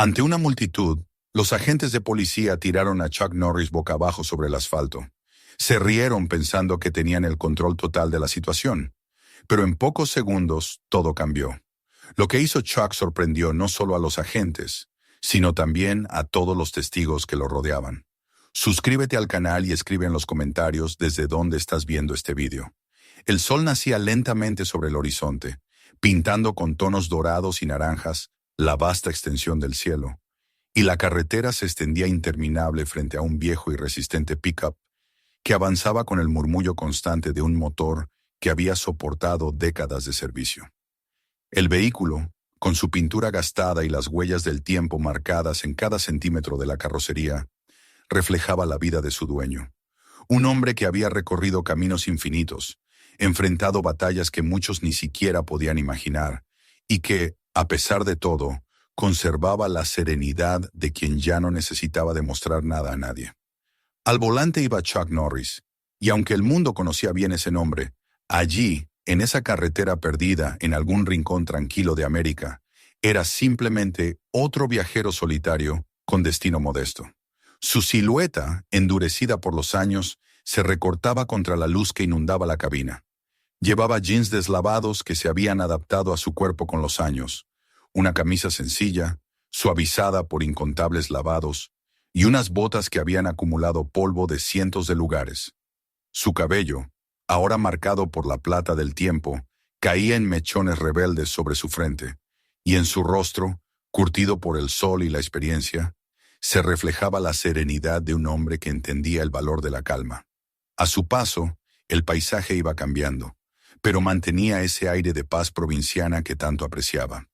Ante una multitud, los agentes de policía tiraron a Chuck Norris boca abajo sobre el asfalto. Se rieron pensando que tenían el control total de la situación. Pero en pocos segundos, todo cambió. Lo que hizo Chuck sorprendió no solo a los agentes, sino también a todos los testigos que lo rodeaban. Suscríbete al canal y escribe en los comentarios desde dónde estás viendo este vídeo. El sol nacía lentamente sobre el horizonte, pintando con tonos dorados y naranjas la vasta extensión del cielo, y la carretera se extendía interminable frente a un viejo y resistente pickup que avanzaba con el murmullo constante de un motor que había soportado décadas de servicio. El vehículo, con su pintura gastada y las huellas del tiempo marcadas en cada centímetro de la carrocería, reflejaba la vida de su dueño. Un hombre que había recorrido caminos infinitos, enfrentado batallas que muchos ni siquiera podían imaginar, y que, a pesar de todo, conservaba la serenidad de quien ya no necesitaba demostrar nada a nadie. Al volante iba Chuck Norris, y aunque el mundo conocía bien ese nombre, allí, en esa carretera perdida en algún rincón tranquilo de América, era simplemente otro viajero solitario con destino modesto. Su silueta, endurecida por los años, se recortaba contra la luz que inundaba la cabina. Llevaba jeans deslavados que se habían adaptado a su cuerpo con los años, una camisa sencilla, suavizada por incontables lavados, y unas botas que habían acumulado polvo de cientos de lugares. Su cabello, ahora marcado por la plata del tiempo, caía en mechones rebeldes sobre su frente, y en su rostro, curtido por el sol y la experiencia, se reflejaba la serenidad de un hombre que entendía el valor de la calma. A su paso, el paisaje iba cambiando, pero mantenía ese aire de paz provinciana que tanto apreciaba.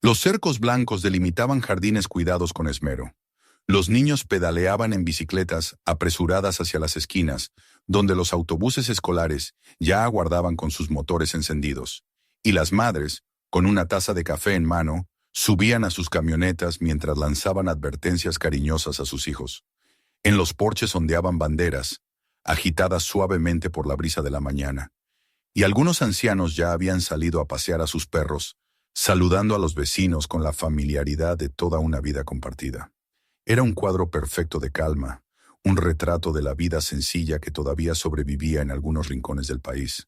Los cercos blancos delimitaban jardines cuidados con esmero. Los niños pedaleaban en bicicletas apresuradas hacia las esquinas, donde los autobuses escolares ya aguardaban con sus motores encendidos, y las madres, con una taza de café en mano, subían a sus camionetas mientras lanzaban advertencias cariñosas a sus hijos. En los porches ondeaban banderas, agitadas suavemente por la brisa de la mañana, y algunos ancianos ya habían salido a pasear a sus perros, saludando a los vecinos con la familiaridad de toda una vida compartida. Era un cuadro perfecto de calma, un retrato de la vida sencilla que todavía sobrevivía en algunos rincones del país.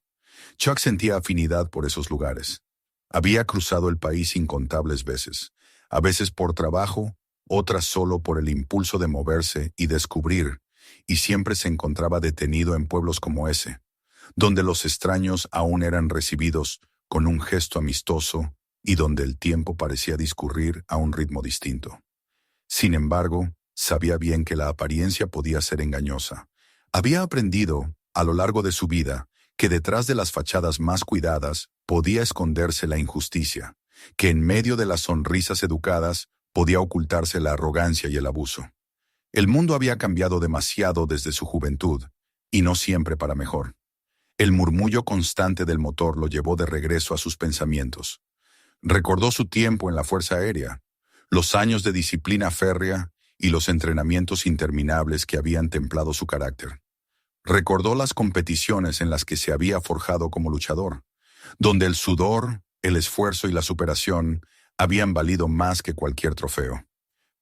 Chuck sentía afinidad por esos lugares. Había cruzado el país incontables veces, a veces por trabajo, otras solo por el impulso de moverse y descubrir, y siempre se encontraba detenido en pueblos como ese, donde los extraños aún eran recibidos con un gesto amistoso y donde el tiempo parecía discurrir a un ritmo distinto. Sin embargo, sabía bien que la apariencia podía ser engañosa. Había aprendido, a lo largo de su vida, que detrás de las fachadas más cuidadas podía esconderse la injusticia, que en medio de las sonrisas educadas podía ocultarse la arrogancia y el abuso. El mundo había cambiado demasiado desde su juventud, y no siempre para mejor. El murmullo constante del motor lo llevó de regreso a sus pensamientos. Recordó su tiempo en la Fuerza Aérea, los años de disciplina férrea y los entrenamientos interminables que habían templado su carácter. Recordó las competiciones en las que se había forjado como luchador, donde el sudor, el esfuerzo y la superación habían valido más que cualquier trofeo.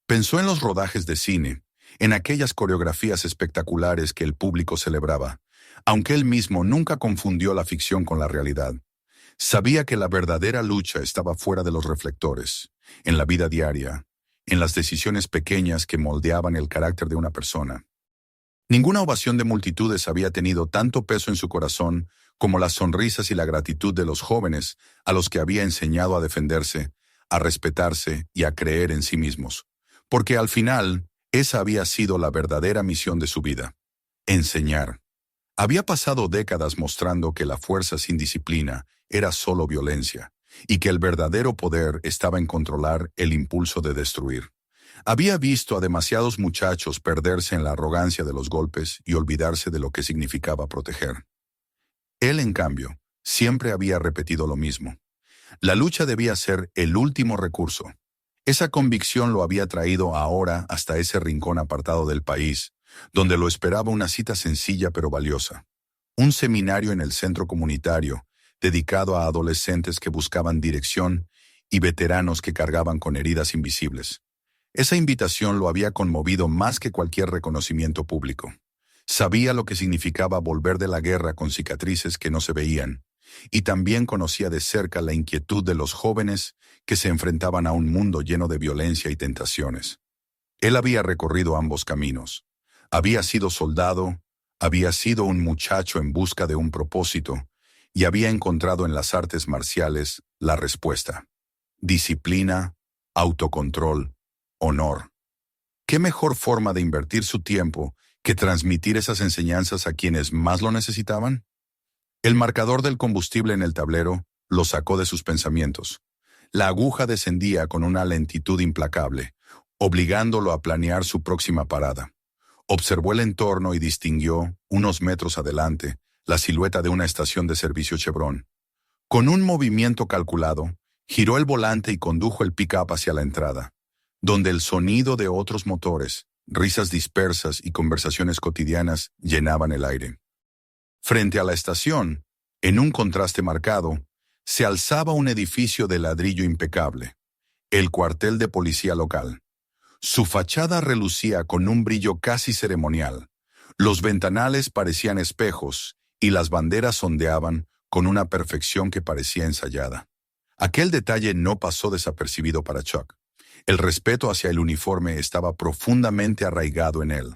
Pensó en los rodajes de cine, en aquellas coreografías espectaculares que el público celebraba, aunque él mismo nunca confundió la ficción con la realidad. Sabía que la verdadera lucha estaba fuera de los reflectores, en la vida diaria, en las decisiones pequeñas que moldeaban el carácter de una persona. Ninguna ovación de multitudes había tenido tanto peso en su corazón como las sonrisas y la gratitud de los jóvenes a los que había enseñado a defenderse, a respetarse y a creer en sí mismos. Porque al final, esa había sido la verdadera misión de su vida: enseñar. Había pasado décadas mostrando que la fuerza sin disciplina era solo violencia, y que el verdadero poder estaba en controlar el impulso de destruir. Había visto a demasiados muchachos perderse en la arrogancia de los golpes y olvidarse de lo que significaba proteger. Él, en cambio, siempre había repetido lo mismo. La lucha debía ser el último recurso. Esa convicción lo había traído ahora hasta ese rincón apartado del país, donde lo esperaba una cita sencilla pero valiosa. Un seminario en el centro comunitario, dedicado a adolescentes que buscaban dirección y veteranos que cargaban con heridas invisibles. Esa invitación lo había conmovido más que cualquier reconocimiento público. Sabía lo que significaba volver de la guerra con cicatrices que no se veían, y también conocía de cerca la inquietud de los jóvenes que se enfrentaban a un mundo lleno de violencia y tentaciones. Él había recorrido ambos caminos. Había sido soldado, había sido un muchacho en busca de un propósito, y había encontrado en las artes marciales la respuesta. Disciplina, autocontrol, honor. ¿Qué mejor forma de invertir su tiempo que transmitir esas enseñanzas a quienes más lo necesitaban? El marcador del combustible en el tablero lo sacó de sus pensamientos. La aguja descendía con una lentitud implacable, obligándolo a planear su próxima parada. Observó el entorno y distinguió, unos metros adelante, la silueta de una estación de servicio Chevron. Con un movimiento calculado, giró el volante y condujo el pick-up hacia la entrada, donde el sonido de otros motores, risas dispersas y conversaciones cotidianas llenaban el aire. Frente a la estación, en un contraste marcado, se alzaba un edificio de ladrillo impecable, el cuartel de policía local. Su fachada relucía con un brillo casi ceremonial. Los ventanales parecían espejos y las banderas ondeaban con una perfección que parecía ensayada. Aquel detalle no pasó desapercibido para Chuck. El respeto hacia el uniforme estaba profundamente arraigado en él.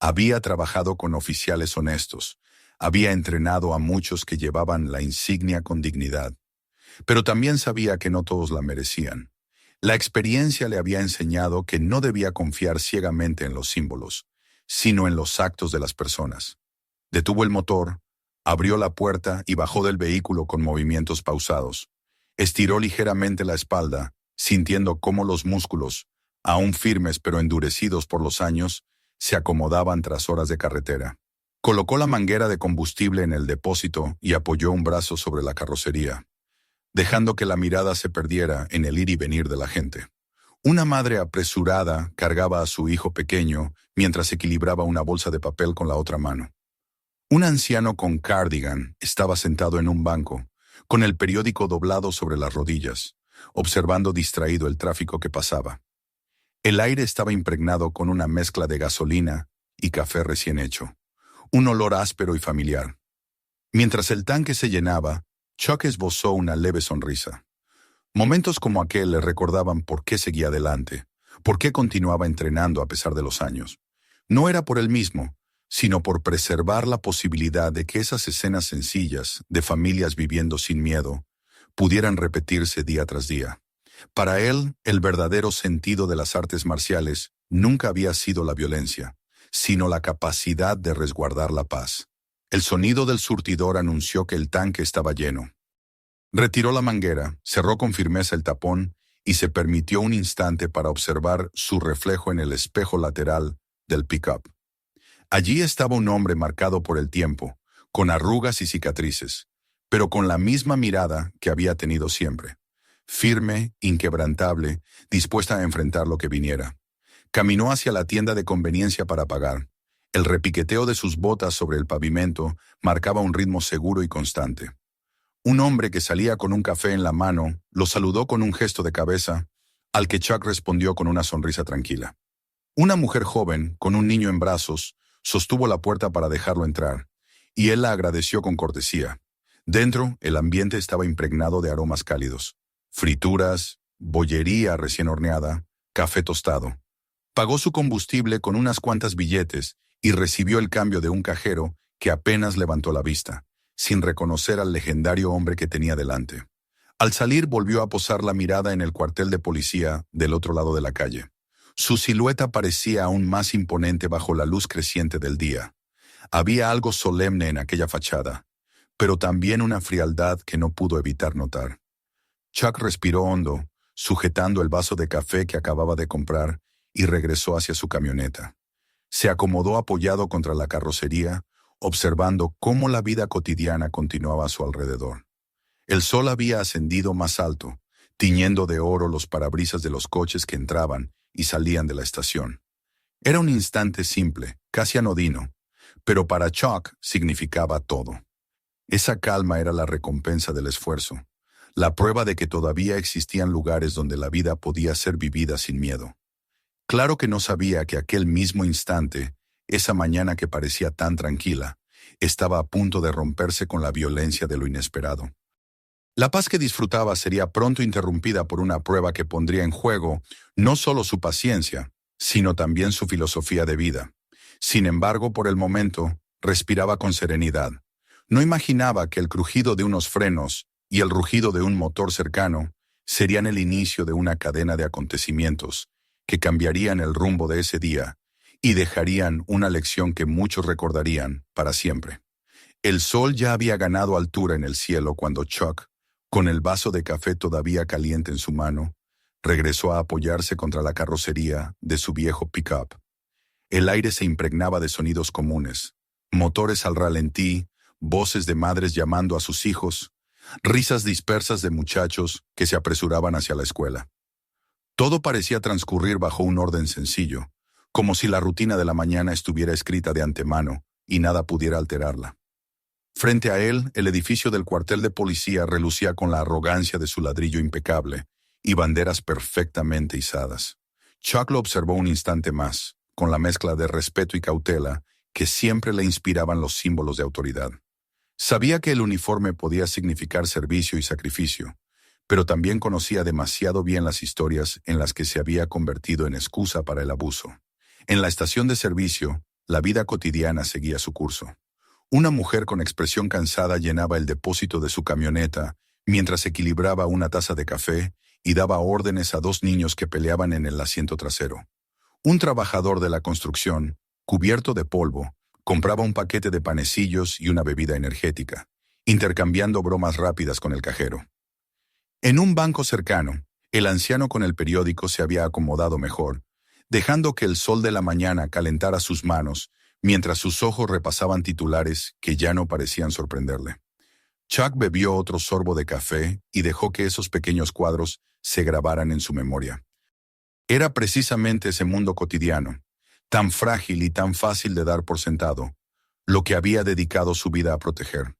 Había trabajado con oficiales honestos, había entrenado a muchos que llevaban la insignia con dignidad, pero también sabía que no todos la merecían. La experiencia le había enseñado que no debía confiar ciegamente en los símbolos, sino en los actos de las personas. Detuvo el motor, abrió la puerta y bajó del vehículo con movimientos pausados. Estiró ligeramente la espalda, sintiendo cómo los músculos, aún firmes pero endurecidos por los años, se acomodaban tras horas de carretera. Colocó la manguera de combustible en el depósito y apoyó un brazo sobre la carrocería, dejando que la mirada se perdiera en el ir y venir de la gente. Una madre apresurada cargaba a su hijo pequeño mientras equilibraba una bolsa de papel con la otra mano. Un anciano con cardigan estaba sentado en un banco, con el periódico doblado sobre las rodillas, observando distraído el tráfico que pasaba. El aire estaba impregnado con una mezcla de gasolina y café recién hecho, un olor áspero y familiar. Mientras el tanque se llenaba, Chuck esbozó una leve sonrisa. Momentos como aquel le recordaban por qué seguía adelante, por qué continuaba entrenando a pesar de los años. No era por él mismo, sino por preservar la posibilidad de que esas escenas sencillas de familias viviendo sin miedo pudieran repetirse día tras día. Para él, el verdadero sentido de las artes marciales nunca había sido la violencia, sino la capacidad de resguardar la paz. El sonido del surtidor anunció que el tanque estaba lleno. Retiró la manguera, cerró con firmeza el tapón y se permitió un instante para observar su reflejo en el espejo lateral del pick-up. Allí estaba un hombre marcado por el tiempo, con arrugas y cicatrices, pero con la misma mirada que había tenido siempre. Firme, inquebrantable, dispuesta a enfrentar lo que viniera. Caminó hacia la tienda de conveniencia para pagar. El repiqueteo de sus botas sobre el pavimento marcaba un ritmo seguro y constante. Un hombre que salía con un café en la mano lo saludó con un gesto de cabeza, al que Chuck respondió con una sonrisa tranquila. Una mujer joven, con un niño en brazos, sostuvo la puerta para dejarlo entrar, y él la agradeció con cortesía. Dentro, el ambiente estaba impregnado de aromas cálidos. Frituras, bollería recién horneada, café tostado. Pagó su combustible con unas cuantas billetes y recibió el cambio de un cajero que apenas levantó la vista, sin reconocer al legendario hombre que tenía delante. Al salir volvió a posar la mirada en el cuartel de policía del otro lado de la calle. Su silueta parecía aún más imponente bajo la luz creciente del día. Había algo solemne en aquella fachada, pero también una frialdad que no pudo evitar notar. Chuck respiró hondo, sujetando el vaso de café que acababa de comprar, y regresó hacia su camioneta. Se acomodó apoyado contra la carrocería, observando cómo la vida cotidiana continuaba a su alrededor. El sol había ascendido más alto, tiñendo de oro los parabrisas de los coches que entraban y salían de la estación. Era un instante simple, casi anodino, pero para Chuck significaba todo. Esa calma era la recompensa del esfuerzo, la prueba de que todavía existían lugares donde la vida podía ser vivida sin miedo. Claro que no sabía que aquel mismo instante, esa mañana que parecía tan tranquila, estaba a punto de romperse con la violencia de lo inesperado. La paz que disfrutaba sería pronto interrumpida por una prueba que pondría en juego no solo su paciencia, sino también su filosofía de vida. Sin embargo, por el momento, respiraba con serenidad. No imaginaba que el crujido de unos frenos y el rugido de un motor cercano serían el inicio de una cadena de acontecimientos que cambiarían el rumbo de ese día y dejarían una lección que muchos recordarían para siempre. El sol ya había ganado altura en el cielo cuando Chuck, con el vaso de café todavía caliente en su mano, regresó a apoyarse contra la carrocería de su viejo pickup. El aire se impregnaba de sonidos comunes, motores al ralentí, voces de madres llamando a sus hijos, risas dispersas de muchachos que se apresuraban hacia la escuela. Todo parecía transcurrir bajo un orden sencillo, como si la rutina de la mañana estuviera escrita de antemano y nada pudiera alterarla. Frente a él, el edificio del cuartel de policía relucía con la arrogancia de su ladrillo impecable y banderas perfectamente izadas. Chuck lo observó un instante más, con la mezcla de respeto y cautela que siempre le inspiraban los símbolos de autoridad. Sabía que el uniforme podía significar servicio y sacrificio, pero también conocía demasiado bien las historias en las que se había convertido en excusa para el abuso. En la estación de servicio, la vida cotidiana seguía su curso. Una mujer con expresión cansada llenaba el depósito de su camioneta mientras equilibraba una taza de café y daba órdenes a dos niños que peleaban en el asiento trasero. Un trabajador de la construcción, cubierto de polvo, compraba un paquete de panecillos y una bebida energética, intercambiando bromas rápidas con el cajero. En un banco cercano, el anciano con el periódico se había acomodado mejor, dejando que el sol de la mañana calentara sus manos mientras sus ojos repasaban titulares que ya no parecían sorprenderle. Chuck bebió otro sorbo de café y dejó que esos pequeños cuadros se grabaran en su memoria. Era precisamente ese mundo cotidiano, tan frágil y tan fácil de dar por sentado, lo que había dedicado su vida a proteger.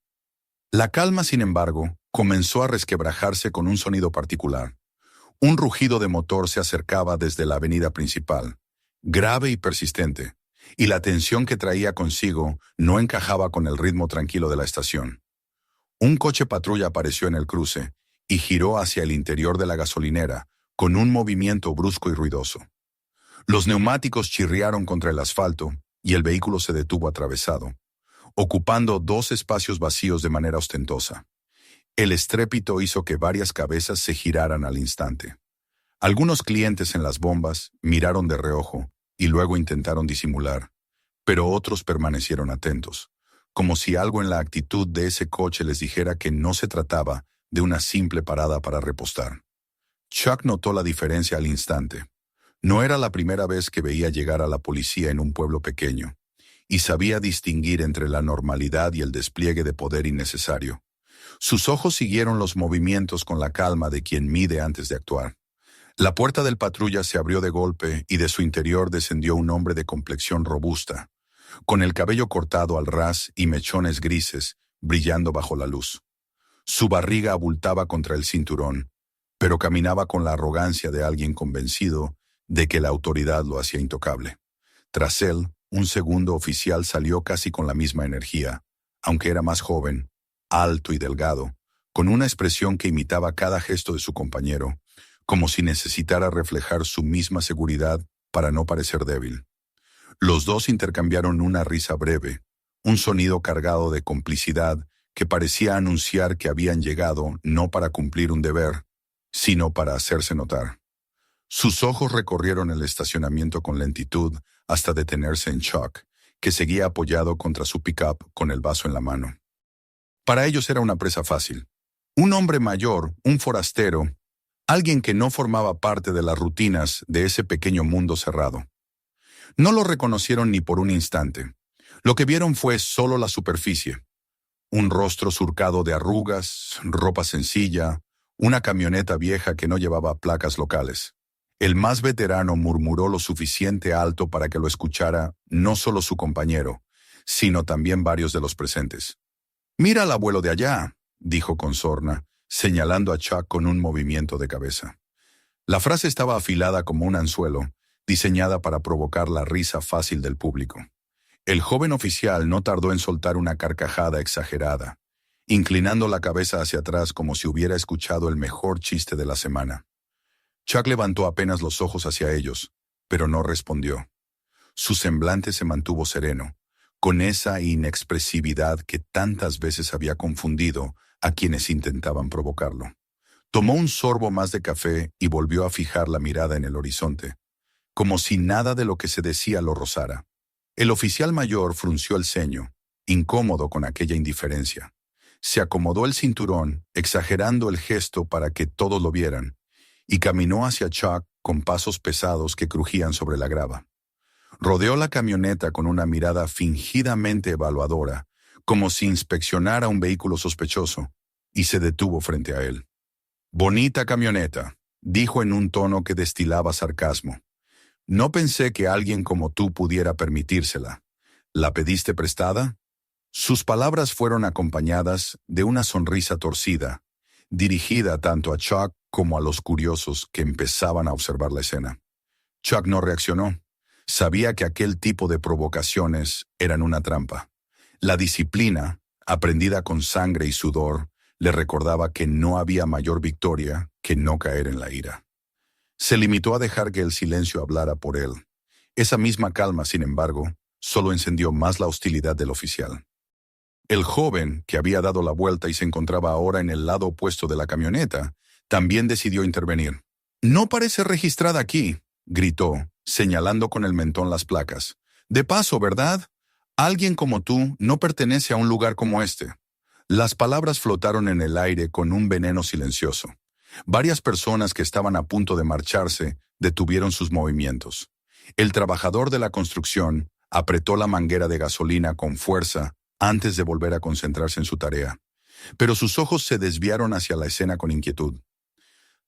La calma, sin embargo, comenzó a resquebrajarse con un sonido particular. Un rugido de motor se acercaba desde la avenida principal, grave y persistente, y la tensión que traía consigo no encajaba con el ritmo tranquilo de la estación. Un coche patrulla apareció en el cruce y giró hacia el interior de la gasolinera con un movimiento brusco y ruidoso. Los neumáticos chirriaron contra el asfalto y el vehículo se detuvo atravesado, ocupando dos espacios vacíos de manera ostentosa. El estrépito hizo que varias cabezas se giraran al instante. Algunos clientes en las bombas miraron de reojo y luego intentaron disimular, pero otros permanecieron atentos, como si algo en la actitud de ese coche les dijera que no se trataba de una simple parada para repostar. Chuck notó la diferencia al instante. No era la primera vez que veía llegar a la policía en un pueblo pequeño, y sabía distinguir entre la normalidad y el despliegue de poder innecesario. Sus ojos siguieron los movimientos con la calma de quien mide antes de actuar. La puerta del patrulla se abrió de golpe y de su interior descendió un hombre de complexión robusta, con el cabello cortado al ras y mechones grises brillando bajo la luz. Su barriga abultaba contra el cinturón, pero caminaba con la arrogancia de alguien convencido de que la autoridad lo hacía intocable. Tras él, un segundo oficial salió casi con la misma energía, aunque era más joven, alto y delgado, con una expresión que imitaba cada gesto de su compañero, como si necesitara reflejar su misma seguridad para no parecer débil. Los dos intercambiaron una risa breve, un sonido cargado de complicidad que parecía anunciar que habían llegado no para cumplir un deber, sino para hacerse notar. Sus ojos recorrieron el estacionamiento con lentitud hasta detenerse en Chuck, que seguía apoyado contra su pickup con el vaso en la mano. Para ellos era una presa fácil. Un hombre mayor, un forastero, alguien que no formaba parte de las rutinas de ese pequeño mundo cerrado. No lo reconocieron ni por un instante. Lo que vieron fue solo la superficie. Un rostro surcado de arrugas, ropa sencilla, una camioneta vieja que no llevaba placas locales. El más veterano murmuró lo suficiente alto para que lo escuchara no solo su compañero, sino también varios de los presentes. «Mira al abuelo de allá», dijo con sorna, señalando a Chuck con un movimiento de cabeza. La frase estaba afilada como un anzuelo, diseñada para provocar la risa fácil del público. El joven oficial no tardó en soltar una carcajada exagerada, inclinando la cabeza hacia atrás como si hubiera escuchado el mejor chiste de la semana. Chuck levantó apenas los ojos hacia ellos, pero no respondió. Su semblante se mantuvo sereno, con esa inexpresividad que tantas veces había confundido a quienes intentaban provocarlo. Tomó un sorbo más de café y volvió a fijar la mirada en el horizonte, como si nada de lo que se decía lo rozara. El oficial mayor frunció el ceño, incómodo con aquella indiferencia. Se acomodó el cinturón, exagerando el gesto para que todos lo vieran, y caminó hacia Chuck con pasos pesados que crujían sobre la grava. Rodeó la camioneta con una mirada fingidamente evaluadora, como si inspeccionara un vehículo sospechoso, y se detuvo frente a él. «Bonita camioneta», dijo en un tono que destilaba sarcasmo. «No pensé que alguien como tú pudiera permitírsela. ¿La pediste prestada?» Sus palabras fueron acompañadas de una sonrisa torcida, dirigida tanto a Chuck como a los curiosos que empezaban a observar la escena. Chuck no reaccionó. Sabía que aquel tipo de provocaciones eran una trampa. La disciplina, aprendida con sangre y sudor, le recordaba que no había mayor victoria que no caer en la ira. Se limitó a dejar que el silencio hablara por él. Esa misma calma, sin embargo, solo encendió más la hostilidad del oficial. El joven, que había dado la vuelta y se encontraba ahora en el lado opuesto de la camioneta, también decidió intervenir. «No parece registrada aquí», gritó, señalando con el mentón las placas. «De paso, ¿verdad? Alguien como tú no pertenece a un lugar como este». Las palabras flotaron en el aire con un veneno silencioso. Varias personas que estaban a punto de marcharse detuvieron sus movimientos. El trabajador de la construcción apretó la manguera de gasolina con fuerza antes de volver a concentrarse en su tarea, pero sus ojos se desviaron hacia la escena con inquietud.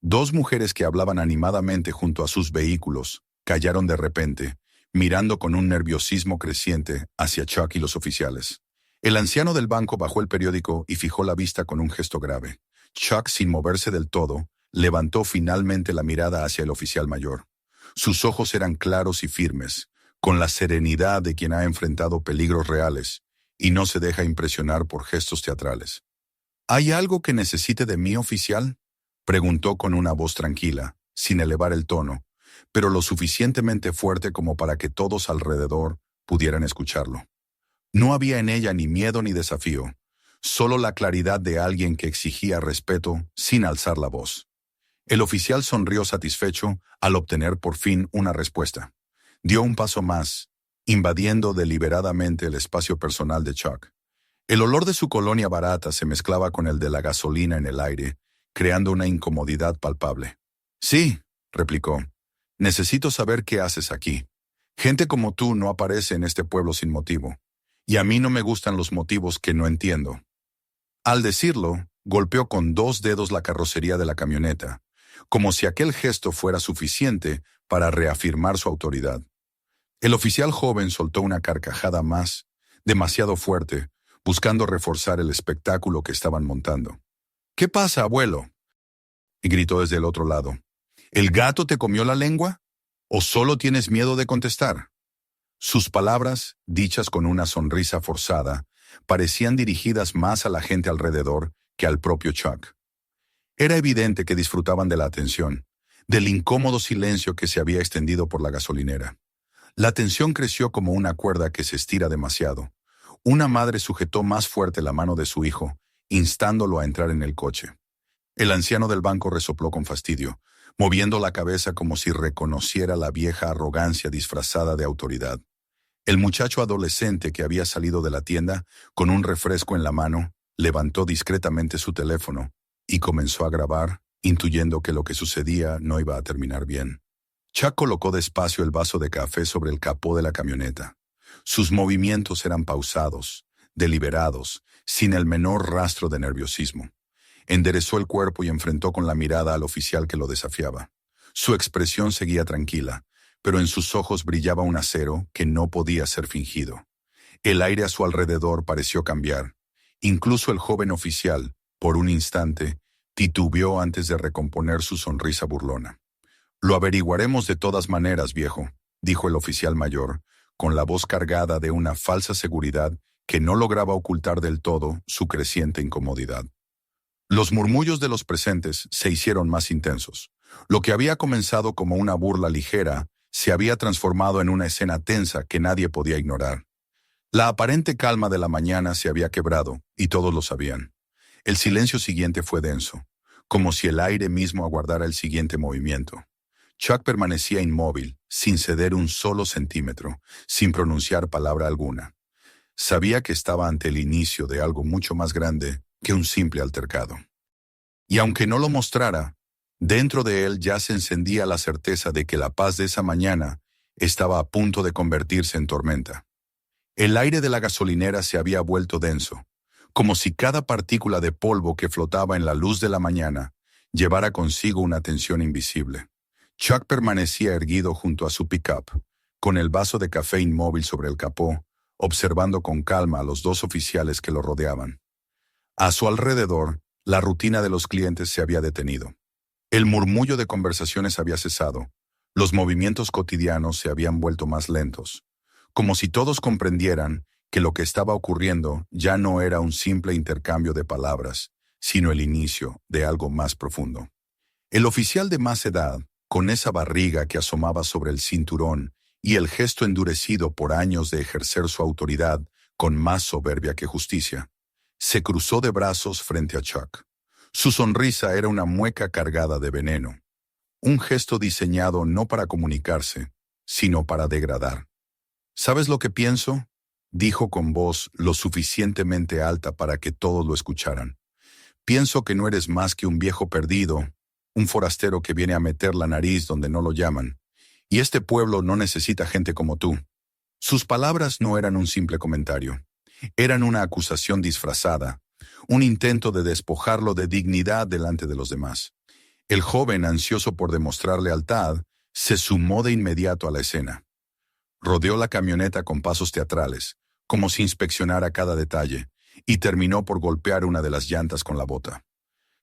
Dos mujeres que hablaban animadamente junto a sus vehículos callaron de repente, mirando con un nerviosismo creciente hacia Chuck y los oficiales. El anciano del banco bajó el periódico y fijó la vista con un gesto grave. Chuck, sin moverse del todo, levantó finalmente la mirada hacia el oficial mayor. Sus ojos eran claros y firmes, con la serenidad de quien ha enfrentado peligros reales y no se deja impresionar por gestos teatrales. «¿Hay algo que necesite de mí, oficial?», preguntó con una voz tranquila, sin elevar el tono, pero lo suficientemente fuerte como para que todos alrededor pudieran escucharlo. No había en ella ni miedo ni desafío, solo la claridad de alguien que exigía respeto sin alzar la voz. El oficial sonrió satisfecho al obtener por fin una respuesta. Dio un paso más, invadiendo deliberadamente el espacio personal de Chuck. El olor de su colonia barata se mezclaba con el de la gasolina en el aire, creando una incomodidad palpable. «Sí», replicó, «necesito saber qué haces aquí. Gente como tú no aparece en este pueblo sin motivo, y a mí no me gustan los motivos que no entiendo». Al decirlo, golpeó con dos dedos la carrocería de la camioneta, como si aquel gesto fuera suficiente para reafirmar su autoridad. El oficial joven soltó una carcajada más, demasiado fuerte, buscando reforzar el espectáculo que estaban montando. «¿Qué pasa, abuelo?», y gritó desde el otro lado. «¿El gato te comió la lengua? ¿O solo tienes miedo de contestar?». Sus palabras, dichas con una sonrisa forzada, parecían dirigidas más a la gente alrededor que al propio Chuck. Era evidente que disfrutaban de la atención, del incómodo silencio que se había extendido por la gasolinera. La tensión creció como una cuerda que se estira demasiado. Una madre sujetó más fuerte la mano de su hijo, instándolo a entrar en el coche. El anciano del banco resopló con fastidio, moviendo la cabeza como si reconociera la vieja arrogancia disfrazada de autoridad. El muchacho adolescente que había salido de la tienda, con un refresco en la mano, levantó discretamente su teléfono y comenzó a grabar, intuyendo que lo que sucedía no iba a terminar bien. Chuck colocó despacio el vaso de café sobre el capó de la camioneta. Sus movimientos eran pausados, deliberados, sin el menor rastro de nerviosismo. Enderezó el cuerpo y enfrentó con la mirada al oficial que lo desafiaba. Su expresión seguía tranquila, pero en sus ojos brillaba un acero que no podía ser fingido. El aire a su alrededor pareció cambiar. Incluso el joven oficial, por un instante, titubeó antes de recomponer su sonrisa burlona. Lo averiguaremos de todas maneras, viejo, dijo el oficial mayor, con la voz cargada de una falsa seguridad que no lograba ocultar del todo su creciente incomodidad. Los murmullos de los presentes se hicieron más intensos. Lo que había comenzado como una burla ligera se había transformado en una escena tensa que nadie podía ignorar. La aparente calma de la mañana se había quebrado, y todos lo sabían. El silencio siguiente fue denso, como si el aire mismo aguardara el siguiente movimiento. Chuck permanecía inmóvil, sin ceder un solo centímetro, sin pronunciar palabra alguna. Sabía que estaba ante el inicio de algo mucho más grande que un simple altercado. Y aunque no lo mostrara, dentro de él ya se encendía la certeza de que la paz de esa mañana estaba a punto de convertirse en tormenta. El aire de la gasolinera se había vuelto denso, como si cada partícula de polvo que flotaba en la luz de la mañana llevara consigo una tensión invisible. Chuck permanecía erguido junto a su pickup, con el vaso de café inmóvil sobre el capó, observando con calma a los dos oficiales que lo rodeaban. A su alrededor, la rutina de los clientes se había detenido. El murmullo de conversaciones había cesado. Los movimientos cotidianos se habían vuelto más lentos, como si todos comprendieran que lo que estaba ocurriendo ya no era un simple intercambio de palabras, sino el inicio de algo más profundo. El oficial de más edad, con esa barriga que asomaba sobre el cinturón y el gesto endurecido por años de ejercer su autoridad con más soberbia que justicia, se cruzó de brazos frente a Chuck. Su sonrisa era una mueca cargada de veneno, un gesto diseñado no para comunicarse, sino para degradar. ¿Sabes lo que pienso?, dijo con voz lo suficientemente alta para que todos lo escucharan. Pienso que no eres más que un viejo perdido, un forastero que viene a meter la nariz donde no lo llaman, y este pueblo no necesita gente como tú. Sus palabras no eran un simple comentario, eran una acusación disfrazada, un intento de despojarlo de dignidad delante de los demás. El joven, ansioso por demostrar lealtad, se sumó de inmediato a la escena. Rodeó la camioneta con pasos teatrales, como si inspeccionara cada detalle, y terminó por golpear una de las llantas con la bota.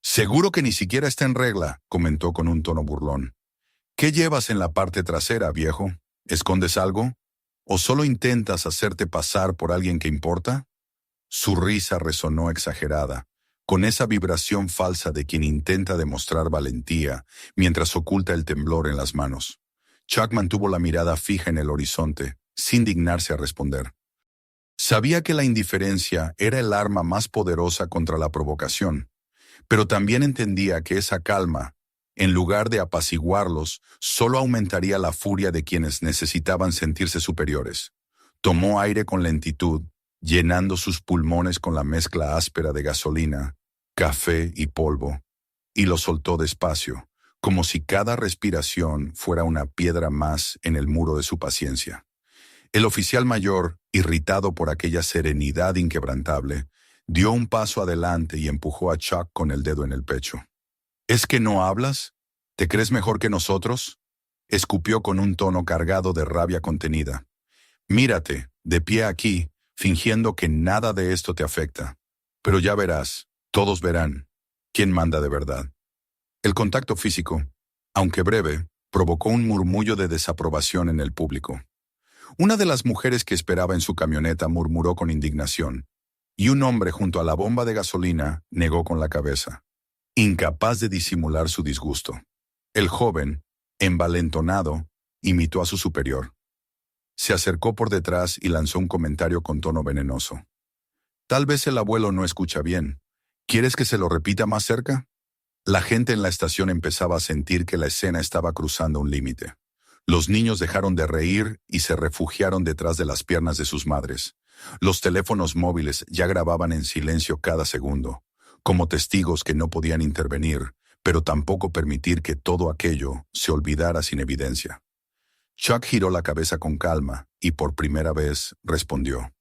«Seguro que ni siquiera está en regla», comentó con un tono burlón. «¿Qué llevas en la parte trasera, viejo? ¿Escondes algo? ¿O solo intentas hacerte pasar por alguien que importa?» Su risa resonó exagerada, con esa vibración falsa de quien intenta demostrar valentía mientras oculta el temblor en las manos. Chuck mantuvo la mirada fija en el horizonte, sin dignarse a responder. Sabía que la indiferencia era el arma más poderosa contra la provocación, pero también entendía que esa calma, en lugar de apaciguarlos, solo aumentaría la furia de quienes necesitaban sentirse superiores. Tomó aire con lentitud, llenando sus pulmones con la mezcla áspera de gasolina, café y polvo, y lo soltó despacio, como si cada respiración fuera una piedra más en el muro de su paciencia. El oficial mayor, irritado por aquella serenidad inquebrantable, dio un paso adelante y empujó a Chuck con el dedo en el pecho. «¿Es que no hablas? ¿Te crees mejor que nosotros?», escupió con un tono cargado de rabia contenida. «Mírate, de pie aquí, fingiendo que nada de esto te afecta. Pero ya verás, todos verán, quién manda de verdad». El contacto físico, aunque breve, provocó un murmullo de desaprobación en el público. Una de las mujeres que esperaba en su camioneta murmuró con indignación, y un hombre junto a la bomba de gasolina negó con la cabeza, incapaz de disimular su disgusto. El joven, envalentonado, imitó a su superior. Se acercó por detrás y lanzó un comentario con tono venenoso. «Tal vez el abuelo no escucha bien. ¿Quieres que se lo repita más cerca?» La gente en la estación empezaba a sentir que la escena estaba cruzando un límite. Los niños dejaron de reír y se refugiaron detrás de las piernas de sus madres. Los teléfonos móviles ya grababan en silencio cada segundo, como testigos que no podían intervenir, pero tampoco permitir que todo aquello se olvidara sin evidencia. Chuck giró la cabeza con calma y por primera vez respondió.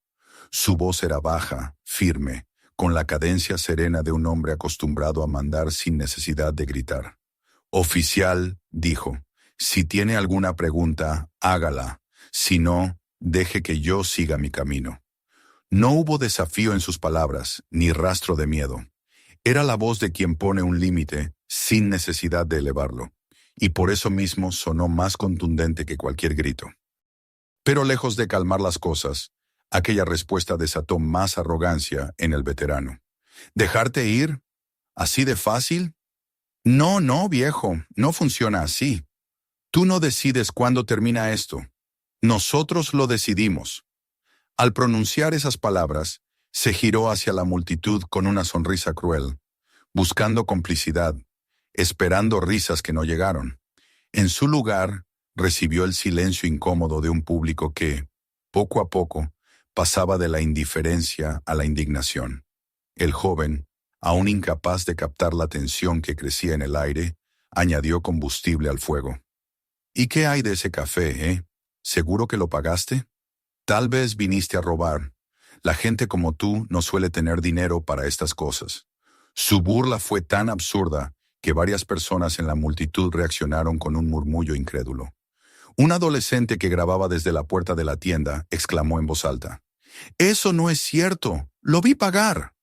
Su voz era baja, firme, con la cadencia serena de un hombre acostumbrado a mandar sin necesidad de gritar. «Oficial», dijo, «si tiene alguna pregunta, hágala. Si no, deje que yo siga mi camino». No hubo desafío en sus palabras, ni rastro de miedo. Era la voz de quien pone un límite sin necesidad de elevarlo. y por eso mismo sonó más contundente que cualquier grito. Pero lejos de calmar las cosas, aquella respuesta desató más arrogancia en el veterano. ¿Dejarte ir? ¿Así de fácil? No, no, viejo, no funciona así. Tú no decides cuándo termina esto. Nosotros lo decidimos. Al pronunciar esas palabras, se giró hacia la multitud con una sonrisa cruel, buscando complicidad, esperando risas que no llegaron. En su lugar, recibió el silencio incómodo de un público que, poco a poco, pasaba de la indiferencia a la indignación. El joven, aún incapaz de captar la tensión que crecía en el aire, añadió combustible al fuego. ¿Y qué hay de ese café, eh? ¿Seguro que lo pagaste? Tal vez viniste a robar. La gente como tú no suele tener dinero para estas cosas. Su burla fue tan absurda que varias personas en la multitud reaccionaron con un murmullo incrédulo. Un adolescente que grababa desde la puerta de la tienda exclamó en voz alta: «¡Eso no es cierto! ¡Lo vi pagar!».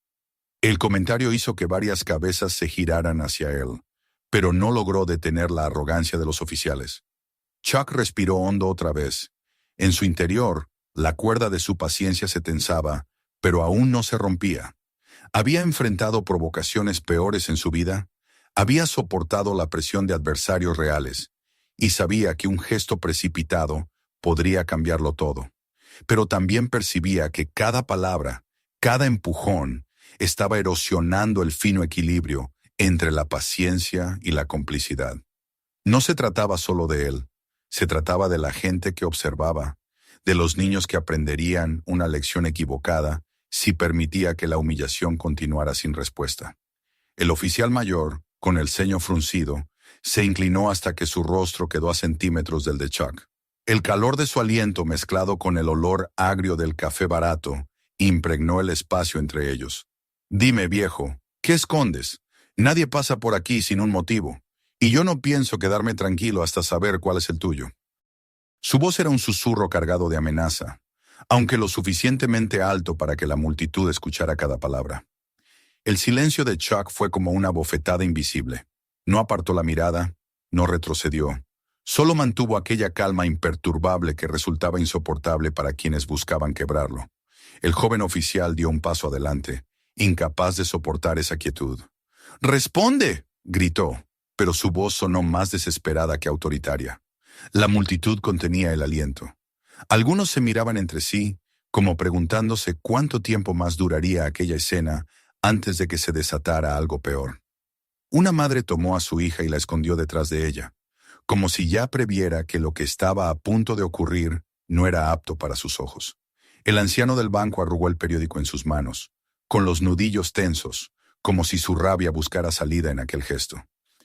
El comentario hizo que varias cabezas se giraran hacia él, pero no logró detener la arrogancia de los oficiales. Chuck respiró hondo otra vez. En su interior, la cuerda de su paciencia se tensaba, pero aún no se rompía. Había enfrentado provocaciones peores en su vida, había soportado la presión de adversarios reales, y sabía que un gesto precipitado podría cambiarlo todo. Pero también percibía que cada palabra, cada empujón, estaba erosionando el fino equilibrio entre la paciencia y la complicidad. No se trataba solo de él, se trataba de la gente que observaba, de los niños que aprenderían una lección equivocada si permitía que la humillación continuara sin respuesta. El oficial mayor, con el ceño fruncido, se inclinó hasta que su rostro quedó a centímetros del de Chuck. El calor de su aliento mezclado con el olor agrio del café barato impregnó el espacio entre ellos. «Dime, viejo, ¿qué escondes? Nadie pasa por aquí sin un motivo, y yo no pienso quedarme tranquilo hasta saber cuál es el tuyo». Su voz era un susurro cargado de amenaza, aunque lo suficientemente alto para que la multitud escuchara cada palabra. El silencio de Chuck fue como una bofetada invisible. No apartó la mirada, no retrocedió. Solo mantuvo aquella calma imperturbable que resultaba insoportable para quienes buscaban quebrarlo. El joven oficial dio un paso adelante, incapaz de soportar esa quietud. «¡Responde!», gritó, pero su voz sonó más desesperada que autoritaria. La multitud contenía el aliento. Algunos se miraban entre sí, como preguntándose cuánto tiempo más duraría aquella escena antes de que se desatara algo peor. Una madre tomó a su hija y la escondió detrás de ella, como si ya previera que lo que estaba a punto de ocurrir no era apto para sus ojos. El anciano del banco arrugó el periódico en sus manos, con los nudillos tensos, como si su rabia buscara salida en aquel gesto.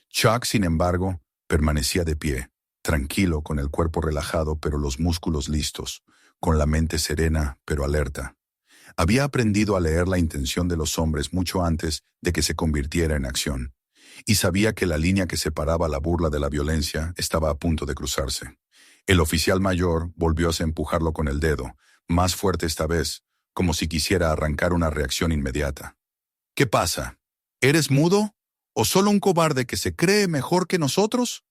Chuck, sin embargo, permanecía de pie, tranquilo, con el cuerpo relajado pero los músculos listos, con la mente serena pero alerta. Había aprendido a leer la intención de los hombres mucho antes de que se convirtiera en acción, y sabía que la línea que separaba la burla de la violencia estaba a punto de cruzarse. El oficial mayor volvió a empujarlo con el dedo, más fuerte esta vez, como si quisiera arrancar una reacción inmediata. «¿Qué pasa? ¿Eres mudo? ¿O solo un cobarde que se cree mejor que nosotros?».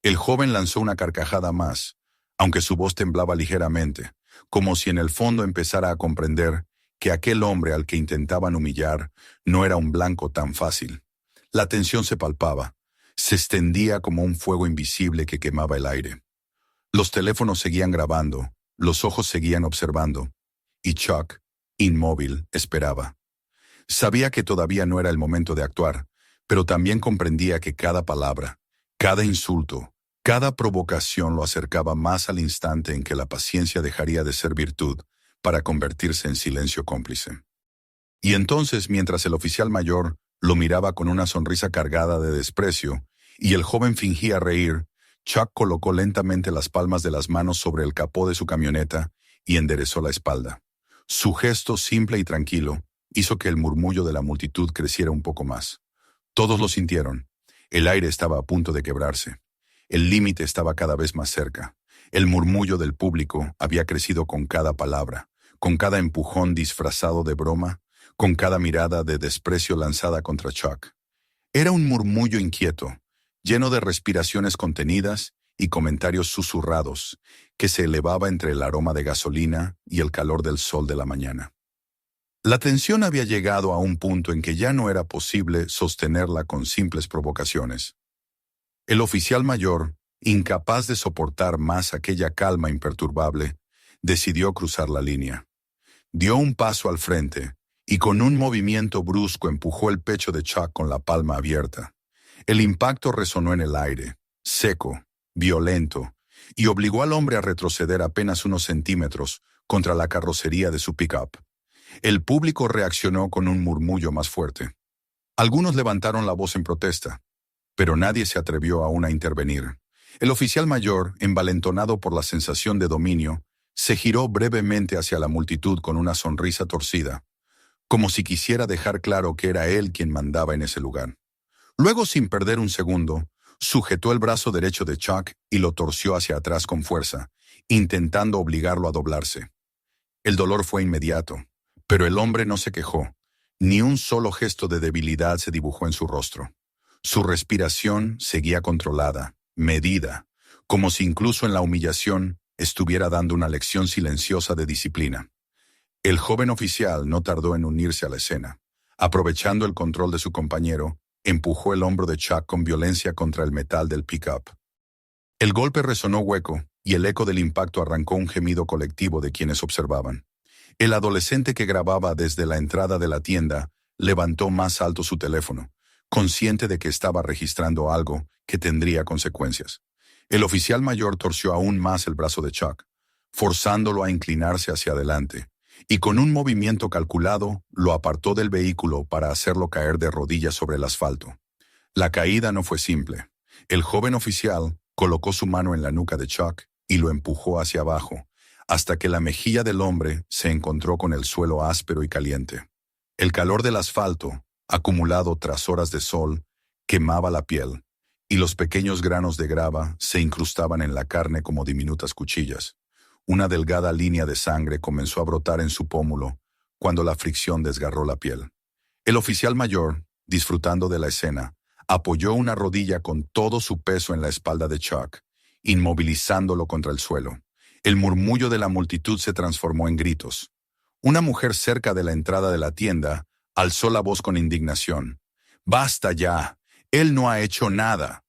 El joven lanzó una carcajada más, aunque su voz temblaba ligeramente, como si en el fondo empezara a comprender que aquel hombre al que intentaban humillar no era un blanco tan fácil. La tensión se palpaba, se extendía como un fuego invisible que quemaba el aire. Los teléfonos seguían grabando, los ojos seguían observando, y Chuck, inmóvil, esperaba. Sabía que todavía no era el momento de actuar, pero también comprendía que cada palabra, cada insulto, cada provocación lo acercaba más al instante en que la paciencia dejaría de ser virtud para convertirse en silencio cómplice. Y entonces, mientras el oficial mayor lo miraba con una sonrisa cargada de desprecio y el joven fingía reír, Chuck colocó lentamente las palmas de las manos sobre el capó de su camioneta y enderezó la espalda. Su gesto simple y tranquilo hizo que el murmullo de la multitud creciera un poco más. Todos lo sintieron. El aire estaba a punto de quebrarse. El límite estaba cada vez más cerca. El murmullo del público había crecido con cada palabra, con cada empujón disfrazado de broma, con cada mirada de desprecio lanzada contra Chuck. Era un murmullo inquieto, lleno de respiraciones contenidas y comentarios susurrados, que se elevaba entre el aroma de gasolina y el calor del sol de la mañana. La tensión había llegado a un punto en que ya no era posible sostenerla con simples provocaciones. El oficial mayor, incapaz de soportar más aquella calma imperturbable, decidió cruzar la línea. Dio un paso al frente y con un movimiento brusco empujó el pecho de Chuck con la palma abierta. El impacto resonó en el aire, seco, violento, y obligó al hombre a retroceder apenas unos centímetros contra la carrocería de su pick-up. El público reaccionó con un murmullo más fuerte. Algunos levantaron la voz en protesta, pero nadie se atrevió aún a intervenir. El oficial mayor, envalentonado por la sensación de dominio, se giró brevemente hacia la multitud con una sonrisa torcida, como si quisiera dejar claro que era él quien mandaba en ese lugar. Luego, sin perder un segundo, sujetó el brazo derecho de Chuck y lo torció hacia atrás con fuerza, intentando obligarlo a doblarse. El dolor fue inmediato, pero el hombre no se quejó. Ni un solo gesto de debilidad se dibujó en su rostro. Su respiración seguía controlada, medida, como si incluso en la humillación estuviera dando una lección silenciosa de disciplina. El joven oficial no tardó en unirse a la escena. Aprovechando el control de su compañero, empujó el hombro de Chuck con violencia contra el metal del pick-up. El golpe resonó hueco y el eco del impacto arrancó un gemido colectivo de quienes observaban. El adolescente que grababa desde la entrada de la tienda levantó más alto su teléfono, consciente de que estaba registrando algo que tendría consecuencias. El oficial mayor torció aún más el brazo de Chuck, forzándolo a inclinarse hacia adelante, y con un movimiento calculado lo apartó del vehículo para hacerlo caer de rodillas sobre el asfalto. La caída no fue simple. El joven oficial colocó su mano en la nuca de Chuck y lo empujó hacia abajo, hasta que la mejilla del hombre se encontró con el suelo áspero y caliente. El calor del asfalto, acumulado tras horas de sol, quemaba la piel, y los pequeños granos de grava se incrustaban en la carne como diminutas cuchillas. Una delgada línea de sangre comenzó a brotar en su pómulo cuando la fricción desgarró la piel. El oficial mayor, disfrutando de la escena, apoyó una rodilla con todo su peso en la espalda de Chuck, inmovilizándolo contra el suelo. El murmullo de la multitud se transformó en gritos. Una mujer cerca de la entrada de la tienda alzó la voz con indignación. «¡Basta ya! Él no ha hecho nada».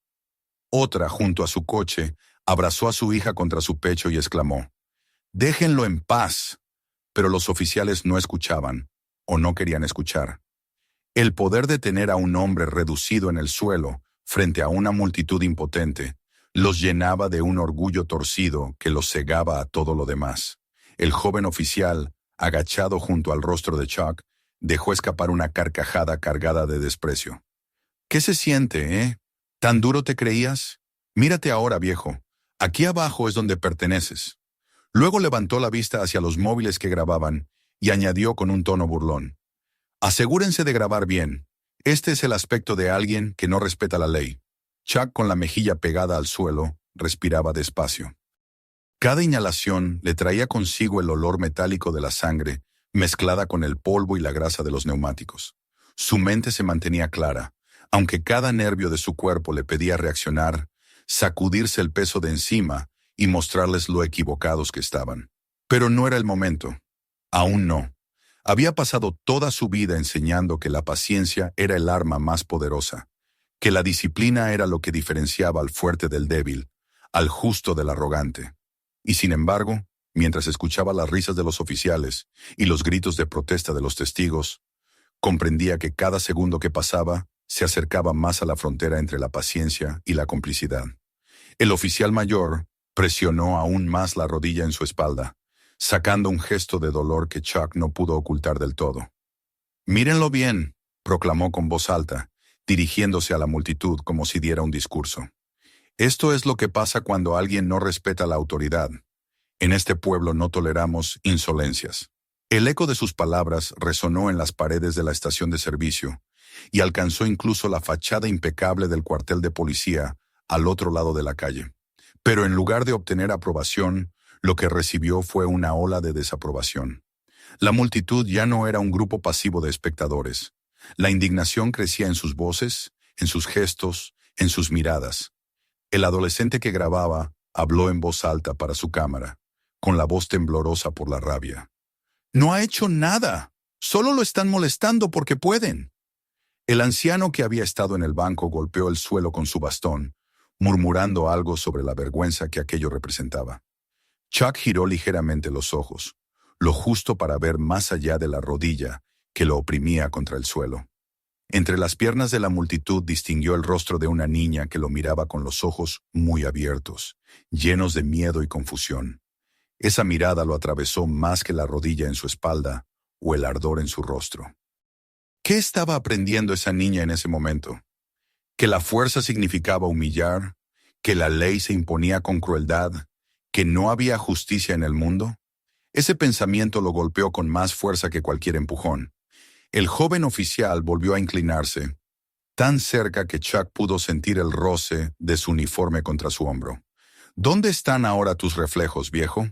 Otra, junto a su coche, abrazó a su hija contra su pecho y exclamó: «¡Déjenlo en paz!». Pero los oficiales no escuchaban, o no querían escuchar. El poder de tener a un hombre reducido en el suelo, frente a una multitud impotente, los llenaba de un orgullo torcido que los cegaba a todo lo demás. El joven oficial, agachado junto al rostro de Chuck, dejó escapar una carcajada cargada de desprecio. «¿Qué se siente, eh? ¿Tan duro te creías? Mírate ahora, viejo. Aquí abajo es donde perteneces». Luego levantó la vista hacia los móviles que grababan y añadió con un tono burlón: «Asegúrense de grabar bien. Este es el aspecto de alguien que no respeta la ley». Chuck, con la mejilla pegada al suelo, respiraba despacio. Cada inhalación le traía consigo el olor metálico de la sangre, mezclada con el polvo y la grasa de los neumáticos. Su mente se mantenía clara, aunque cada nervio de su cuerpo le pedía reaccionar, sacudirse el peso de encima y mostrarles lo equivocados que estaban. Pero no era el momento. Aún no. Había pasado toda su vida enseñando que la paciencia era el arma más poderosa, que la disciplina era lo que diferenciaba al fuerte del débil, al justo del arrogante. Y sin embargo, mientras escuchaba las risas de los oficiales y los gritos de protesta de los testigos, comprendía que cada segundo que pasaba se acercaba más a la frontera entre la paciencia y la complicidad. El oficial mayor presionó aún más la rodilla en su espalda, sacando un gesto de dolor que Chuck no pudo ocultar del todo. «Mírenlo bien», proclamó con voz alta, dirigiéndose a la multitud como si diera un discurso. «Esto es lo que pasa cuando alguien no respeta la autoridad. En este pueblo no toleramos insolencias». El eco de sus palabras resonó en las paredes de la estación de servicio y alcanzó incluso la fachada impecable del cuartel de policía al otro lado de la calle. Pero en lugar de obtener aprobación, lo que recibió fue una ola de desaprobación. La multitud ya no era un grupo pasivo de espectadores. La indignación crecía en sus voces, en sus gestos, en sus miradas. El adolescente que grababa habló en voz alta para su cámara, con la voz temblorosa por la rabia. «No ha hecho nada. Solo lo están molestando porque pueden». El anciano que había estado en el banco golpeó el suelo con su bastón, murmurando algo sobre la vergüenza que aquello representaba. Chuck giró ligeramente los ojos, lo justo para ver más allá de la rodilla que lo oprimía contra el suelo. Entre las piernas de la multitud distinguió el rostro de una niña que lo miraba con los ojos muy abiertos, llenos de miedo y confusión. Esa mirada lo atravesó más que la rodilla en su espalda o el ardor en su rostro. ¿Qué estaba aprendiendo esa niña en ese momento? ¿Que la fuerza significaba humillar? ¿Que la ley se imponía con crueldad? ¿Que no había justicia en el mundo? Ese pensamiento lo golpeó con más fuerza que cualquier empujón. El joven oficial volvió a inclinarse, tan cerca que Chuck pudo sentir el roce de su uniforme contra su hombro. ¿Dónde están ahora tus reflejos, viejo?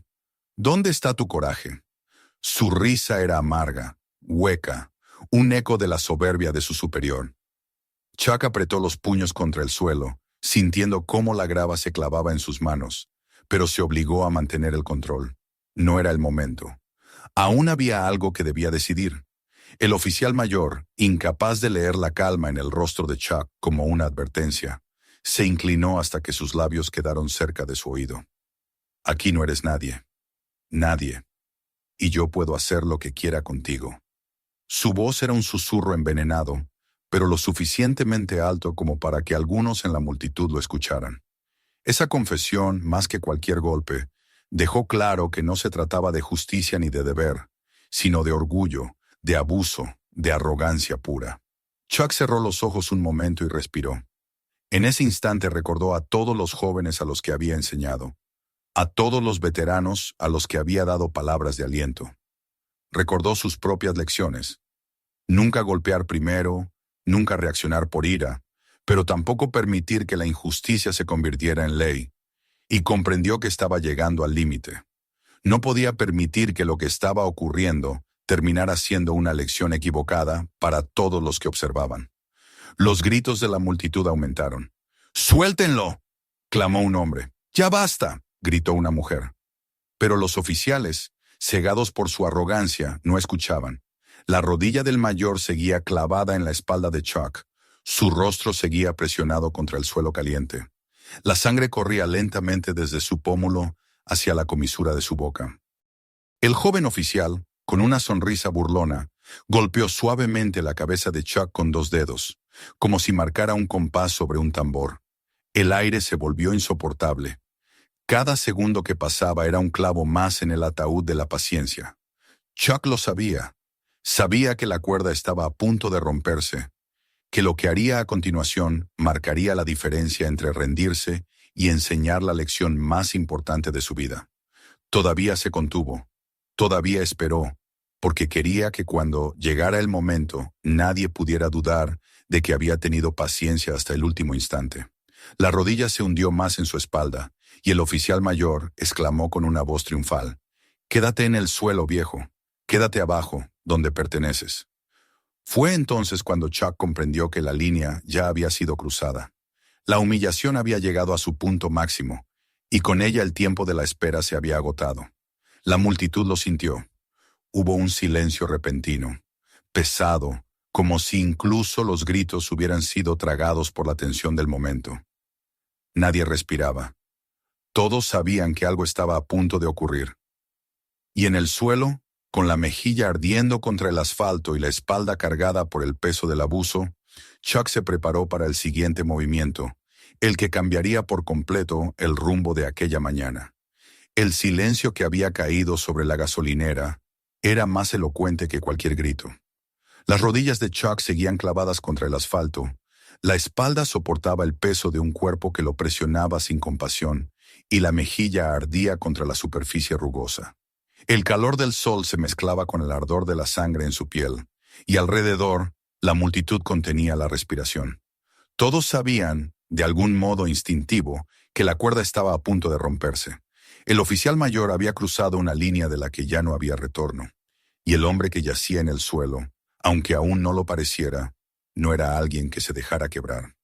¿Dónde está tu coraje? Su risa era amarga, hueca, un eco de la soberbia de su superior. Chuck apretó los puños contra el suelo, sintiendo cómo la grava se clavaba en sus manos, pero se obligó a mantener el control. No era el momento. Aún había algo que debía decidir. El oficial mayor, incapaz de leer la calma en el rostro de Chuck como una advertencia, se inclinó hasta que sus labios quedaron cerca de su oído. «Aquí no eres nadie. Nadie. Y yo puedo hacer lo que quiera contigo». Su voz era un susurro envenenado, pero lo suficientemente alto como para que algunos en la multitud lo escucharan. Esa confesión, más que cualquier golpe, dejó claro que no se trataba de justicia ni de deber, sino de orgullo, de abuso, de arrogancia pura. Chuck cerró los ojos un momento y respiró. En ese instante recordó a todos los jóvenes a los que había enseñado, a todos los veteranos a los que había dado palabras de aliento. Recordó sus propias lecciones. Nunca golpear primero, nunca reaccionar por ira, pero tampoco permitir que la injusticia se convirtiera en ley. Y comprendió que estaba llegando al límite. No podía permitir que lo que estaba ocurriendo terminara siendo una lección equivocada para todos los que observaban. Los gritos de la multitud aumentaron. «¡Suéltenlo!», clamó un hombre. «¡Ya basta!», gritó una mujer. Pero los oficiales, cegados por su arrogancia, no escuchaban. La rodilla del mayor seguía clavada en la espalda de Chuck. Su rostro seguía presionado contra el suelo caliente. La sangre corría lentamente desde su pómulo hacia la comisura de su boca. El joven oficial, con una sonrisa burlona, golpeó suavemente la cabeza de Chuck con 2 dedos, como si marcara un compás sobre un tambor. El aire se volvió insoportable. Cada segundo que pasaba era un clavo más en el ataúd de la paciencia. Chuck lo sabía. Sabía que la cuerda estaba a punto de romperse, que lo que haría a continuación marcaría la diferencia entre rendirse y enseñar la lección más importante de su vida. Todavía se contuvo, todavía esperó, porque quería que cuando llegara el momento nadie pudiera dudar de que había tenido paciencia hasta el último instante. La rodilla se hundió más en su espalda, y el oficial mayor exclamó con una voz triunfal: «Quédate en el suelo, viejo. Quédate abajo, donde perteneces». Fue entonces cuando Chuck comprendió que la línea ya había sido cruzada. La humillación había llegado a su punto máximo, y con ella el tiempo de la espera se había agotado. La multitud lo sintió. Hubo un silencio repentino, pesado, como si incluso los gritos hubieran sido tragados por la tensión del momento. Nadie respiraba. Todos sabían que algo estaba a punto de ocurrir. Y en el suelo, con la mejilla ardiendo contra el asfalto y la espalda cargada por el peso del abuso, Chuck se preparó para el siguiente movimiento, el que cambiaría por completo el rumbo de aquella mañana. El silencio que había caído sobre la gasolinera era más elocuente que cualquier grito. Las rodillas de Chuck seguían clavadas contra el asfalto. La espalda soportaba el peso de un cuerpo que lo presionaba sin compasión, y la mejilla ardía contra la superficie rugosa. El calor del sol se mezclaba con el ardor de la sangre en su piel, y alrededor la multitud contenía la respiración. Todos sabían, de algún modo instintivo, que la cuerda estaba a punto de romperse. El oficial mayor había cruzado una línea de la que ya no había retorno, y el hombre que yacía en el suelo, aunque aún no lo pareciera, no era alguien que se dejara quebrar.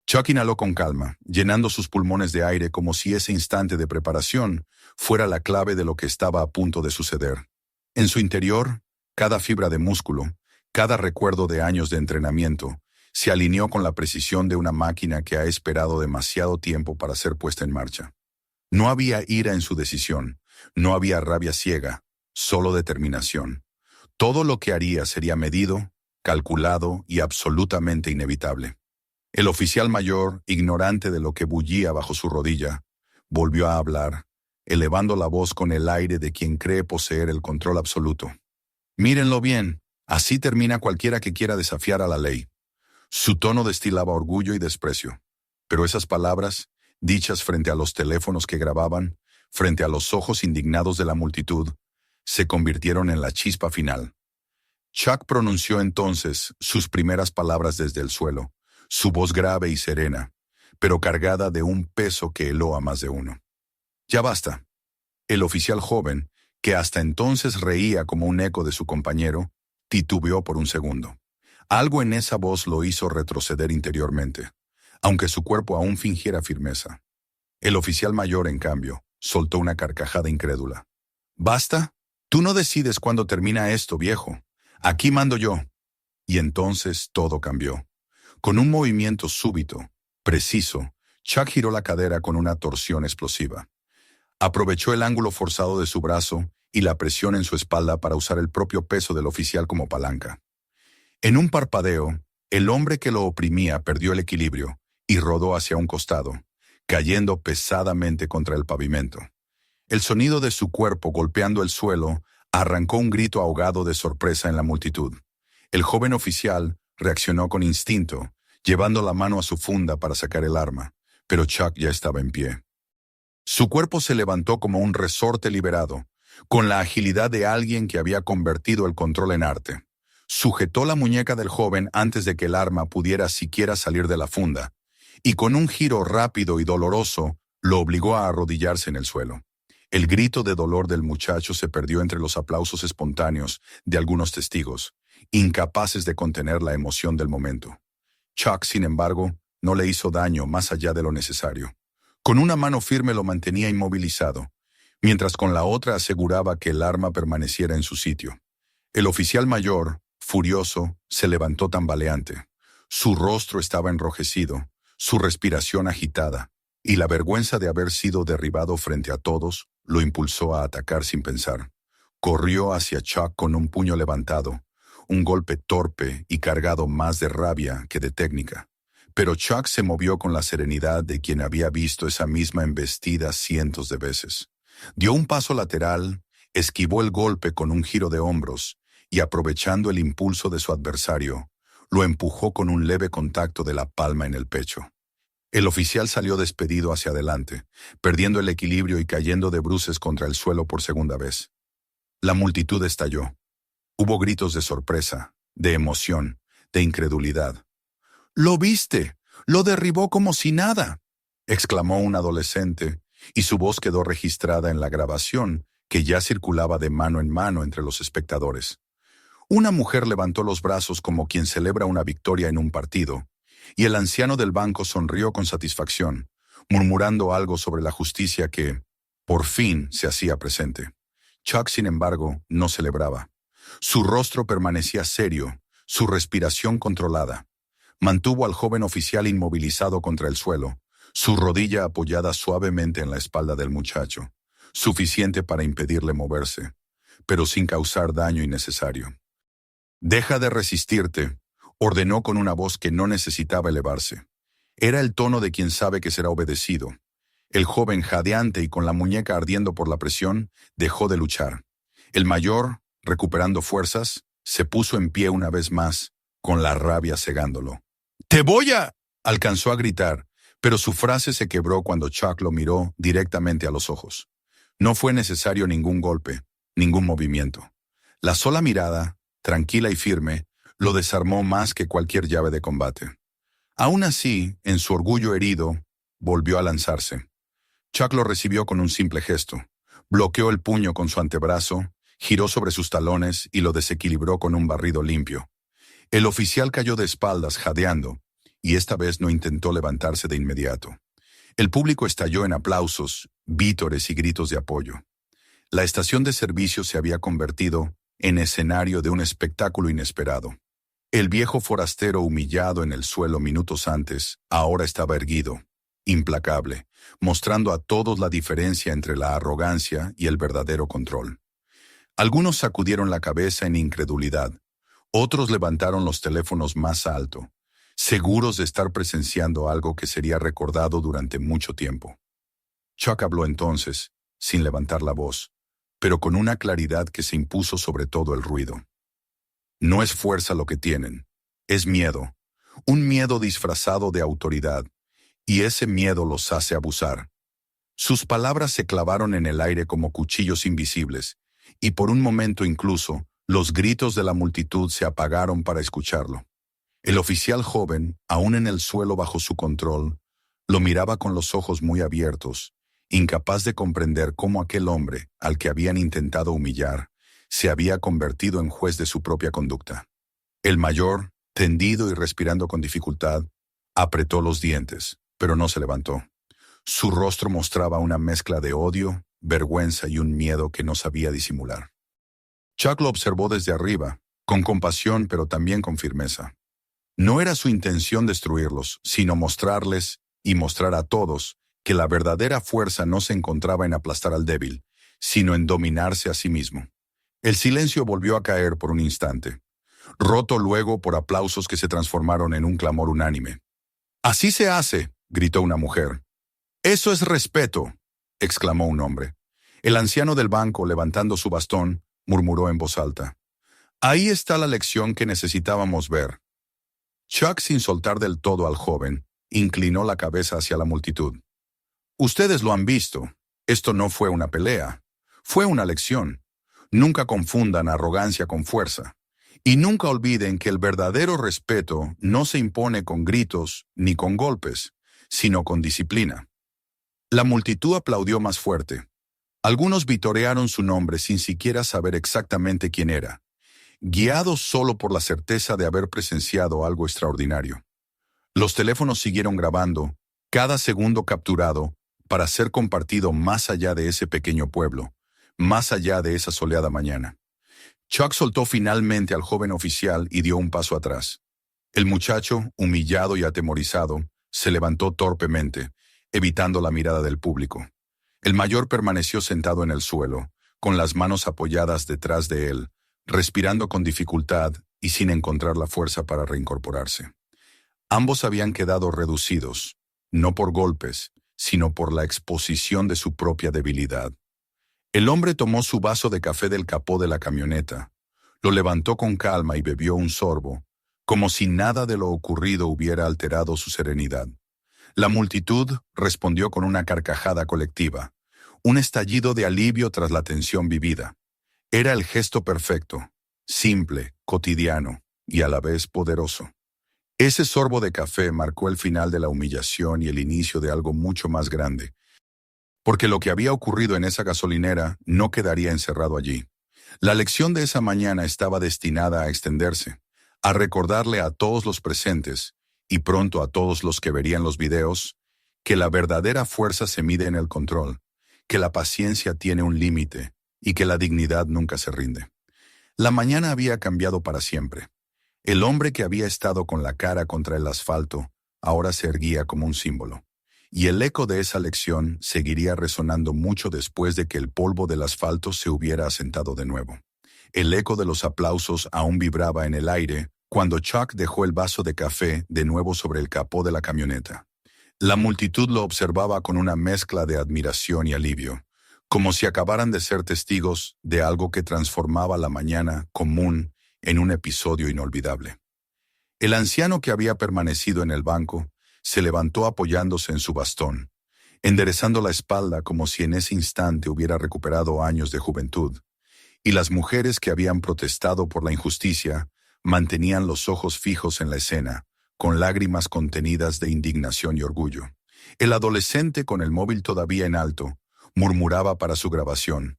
Chuck inhaló con calma, llenando sus pulmones de aire como si ese instante de preparación fuera la clave de lo que estaba a punto de suceder. En su interior, cada fibra de músculo, cada recuerdo de años de entrenamiento, se alineó con la precisión de una máquina que ha esperado demasiado tiempo para ser puesta en marcha. No había ira en su decisión, no había rabia ciega, solo determinación. Todo lo que haría sería medido, calculado y absolutamente inevitable. El oficial mayor, ignorante de lo que bullía bajo su rodilla, volvió a hablar, elevando la voz con el aire de quien cree poseer el control absoluto. Mírenlo bien, así termina cualquiera que quiera desafiar a la ley. Su tono destilaba orgullo y desprecio, pero esas palabras, dichas frente a los teléfonos que grababan, frente a los ojos indignados de la multitud, se convirtieron en la chispa final. Chuck pronunció entonces sus primeras palabras desde el suelo, su voz grave y serena, pero cargada de un peso que heló a más de uno. Ya basta. El oficial joven, que hasta entonces reía como un eco de su compañero, titubeó por un segundo. Algo en esa voz lo hizo retroceder interiormente, aunque su cuerpo aún fingiera firmeza. El oficial mayor, en cambio, soltó una carcajada incrédula. ¿Basta? Tú no decides cuándo termina esto, viejo. Aquí mando yo. Y entonces todo cambió. Con un movimiento súbito, preciso, Chuck giró la cadera con una torsión explosiva. Aprovechó el ángulo forzado de su brazo y la presión en su espalda para usar el propio peso del oficial como palanca. En un parpadeo, el hombre que lo oprimía perdió el equilibrio y rodó hacia un costado, cayendo pesadamente contra el pavimento. El sonido de su cuerpo golpeando el suelo arrancó un grito ahogado de sorpresa en la multitud. El joven oficial reaccionó con instinto, llevando la mano a su funda para sacar el arma, pero Chuck ya estaba en pie. Su cuerpo se levantó como un resorte liberado, con la agilidad de alguien que había convertido el control en arte. Sujetó la muñeca del joven antes de que el arma pudiera siquiera salir de la funda, y con un giro rápido y doloroso, lo obligó a arrodillarse en el suelo. El grito de dolor del muchacho se perdió entre los aplausos espontáneos de algunos testigos, incapaces de contener la emoción del momento. Chuck, sin embargo, no le hizo daño más allá de lo necesario. Con una mano firme lo mantenía inmovilizado, mientras con la otra aseguraba que el arma permaneciera en su sitio. El oficial mayor, furioso, se levantó tambaleante. Su rostro estaba enrojecido, su respiración agitada, y la vergüenza de haber sido derribado frente a todos lo impulsó a atacar sin pensar. Corrió hacia Chuck con un puño levantado, un golpe torpe y cargado más de rabia que de técnica. Pero Chuck se movió con la serenidad de quien había visto esa misma embestida cientos de veces. Dio un paso lateral, esquivó el golpe con un giro de hombros y, aprovechando el impulso de su adversario, lo empujó con un leve contacto de la palma en el pecho. El oficial salió despedido hacia adelante, perdiendo el equilibrio y cayendo de bruces contra el suelo por segunda vez. La multitud estalló. Hubo gritos de sorpresa, de emoción, de incredulidad. «¡Lo viste! ¡Lo derribó como si nada!», exclamó un adolescente, y su voz quedó registrada en la grabación que ya circulaba de mano en mano entre los espectadores. Una mujer levantó los brazos como quien celebra una victoria en un partido, y el anciano del banco sonrió con satisfacción, murmurando algo sobre la justicia que, por fin, se hacía presente. Chuck, sin embargo, no celebraba. Su rostro permanecía serio, su respiración controlada. Mantuvo al joven oficial inmovilizado contra el suelo, su rodilla apoyada suavemente en la espalda del muchacho, suficiente para impedirle moverse, pero sin causar daño innecesario. «Deja de resistirte», ordenó con una voz que no necesitaba elevarse. Era el tono de quien sabe que será obedecido. El joven, jadeante y con la muñeca ardiendo por la presión, dejó de luchar. El mayor, recuperando fuerzas, se puso en pie una vez más, con la rabia cegándolo. «¡Te voy a!», alcanzó a gritar, pero su frase se quebró cuando Chuck lo miró directamente a los ojos. No fue necesario ningún golpe, ningún movimiento. La sola mirada, tranquila y firme, lo desarmó más que cualquier llave de combate. Aún así, en su orgullo herido, volvió a lanzarse. Chuck lo recibió con un simple gesto. Bloqueó el puño con su antebrazo, giró sobre sus talones y lo desequilibró con un barrido limpio. El oficial cayó de espaldas, jadeando, y esta vez no intentó levantarse de inmediato. El público estalló en aplausos, vítores y gritos de apoyo. La estación de servicio se había convertido en escenario de un espectáculo inesperado. El viejo forastero humillado en el suelo minutos antes, ahora estaba erguido, implacable, mostrando a todos la diferencia entre la arrogancia y el verdadero control. Algunos sacudieron la cabeza en incredulidad, otros levantaron los teléfonos más alto, seguros de estar presenciando algo que sería recordado durante mucho tiempo. Chuck habló entonces, sin levantar la voz, pero con una claridad que se impuso sobre todo el ruido. No es fuerza lo que tienen, es miedo, un miedo disfrazado de autoridad, y ese miedo los hace abusar. Sus palabras se clavaron en el aire como cuchillos invisibles, y por un momento incluso, los gritos de la multitud se apagaron para escucharlo. El oficial joven, aún en el suelo bajo su control, lo miraba con los ojos muy abiertos, incapaz de comprender cómo aquel hombre, al que habían intentado humillar, se había convertido en juez de su propia conducta. El mayor, tendido y respirando con dificultad, apretó los dientes, pero no se levantó. Su rostro mostraba una mezcla de odio, vergüenza y un miedo que no sabía disimular. Chuck lo observó desde arriba, con compasión pero también con firmeza. No era su intención destruirlos, sino mostrarles y mostrar a todos que la verdadera fuerza no se encontraba en aplastar al débil, sino en dominarse a sí mismo. El silencio volvió a caer por un instante, roto luego por aplausos que se transformaron en un clamor unánime. «¡Así se hace!», gritó una mujer. «¡Eso es respeto!», exclamó un hombre. El anciano del banco, levantando su bastón, murmuró en voz alta. «Ahí está la lección que necesitábamos ver». Chuck, sin soltar del todo al joven, inclinó la cabeza hacia la multitud. «Ustedes lo han visto. Esto no fue una pelea. Fue una lección. Nunca confundan arrogancia con fuerza. Y nunca olviden que el verdadero respeto no se impone con gritos ni con golpes, sino con disciplina». La multitud aplaudió más fuerte. Algunos vitorearon su nombre sin siquiera saber exactamente quién era, guiados solo por la certeza de haber presenciado algo extraordinario. Los teléfonos siguieron grabando, cada segundo capturado, para ser compartido más allá de ese pequeño pueblo, más allá de esa soleada mañana. Chuck soltó finalmente al joven oficial y dio un paso atrás. El muchacho, humillado y atemorizado, se levantó torpemente, evitando la mirada del público. El mayor permaneció sentado en el suelo, con las manos apoyadas detrás de él, respirando con dificultad y sin encontrar la fuerza para reincorporarse. Ambos habían quedado reducidos, no por golpes, sino por la exposición de su propia debilidad. El hombre tomó su vaso de café del capó de la camioneta, lo levantó con calma y bebió un sorbo, como si nada de lo ocurrido hubiera alterado su serenidad. La multitud respondió con una carcajada colectiva, un estallido de alivio tras la tensión vivida. Era el gesto perfecto, simple, cotidiano y a la vez poderoso. Ese sorbo de café marcó el final de la humillación y el inicio de algo mucho más grande, porque lo que había ocurrido en esa gasolinera no quedaría encerrado allí. La lección de esa mañana estaba destinada a extenderse, a recordarle a todos los presentes, y pronto a todos los que verían los videos, que la verdadera fuerza se mide en el control, que la paciencia tiene un límite y que la dignidad nunca se rinde. La mañana había cambiado para siempre. El hombre que había estado con la cara contra el asfalto ahora se erguía como un símbolo, y el eco de esa lección seguiría resonando mucho después de que el polvo del asfalto se hubiera asentado de nuevo. El eco de los aplausos aún vibraba en el aire cuando Chuck dejó el vaso de café de nuevo sobre el capó de la camioneta. La multitud lo observaba con una mezcla de admiración y alivio, como si acabaran de ser testigos de algo que transformaba la mañana común en un episodio inolvidable. El anciano que había permanecido en el banco se levantó apoyándose en su bastón, enderezando la espalda como si en ese instante hubiera recuperado años de juventud, y las mujeres que habían protestado por la injusticia mantenían los ojos fijos en la escena, con lágrimas contenidas de indignación y orgullo. El adolescente, con el móvil todavía en alto, murmuraba para su grabación: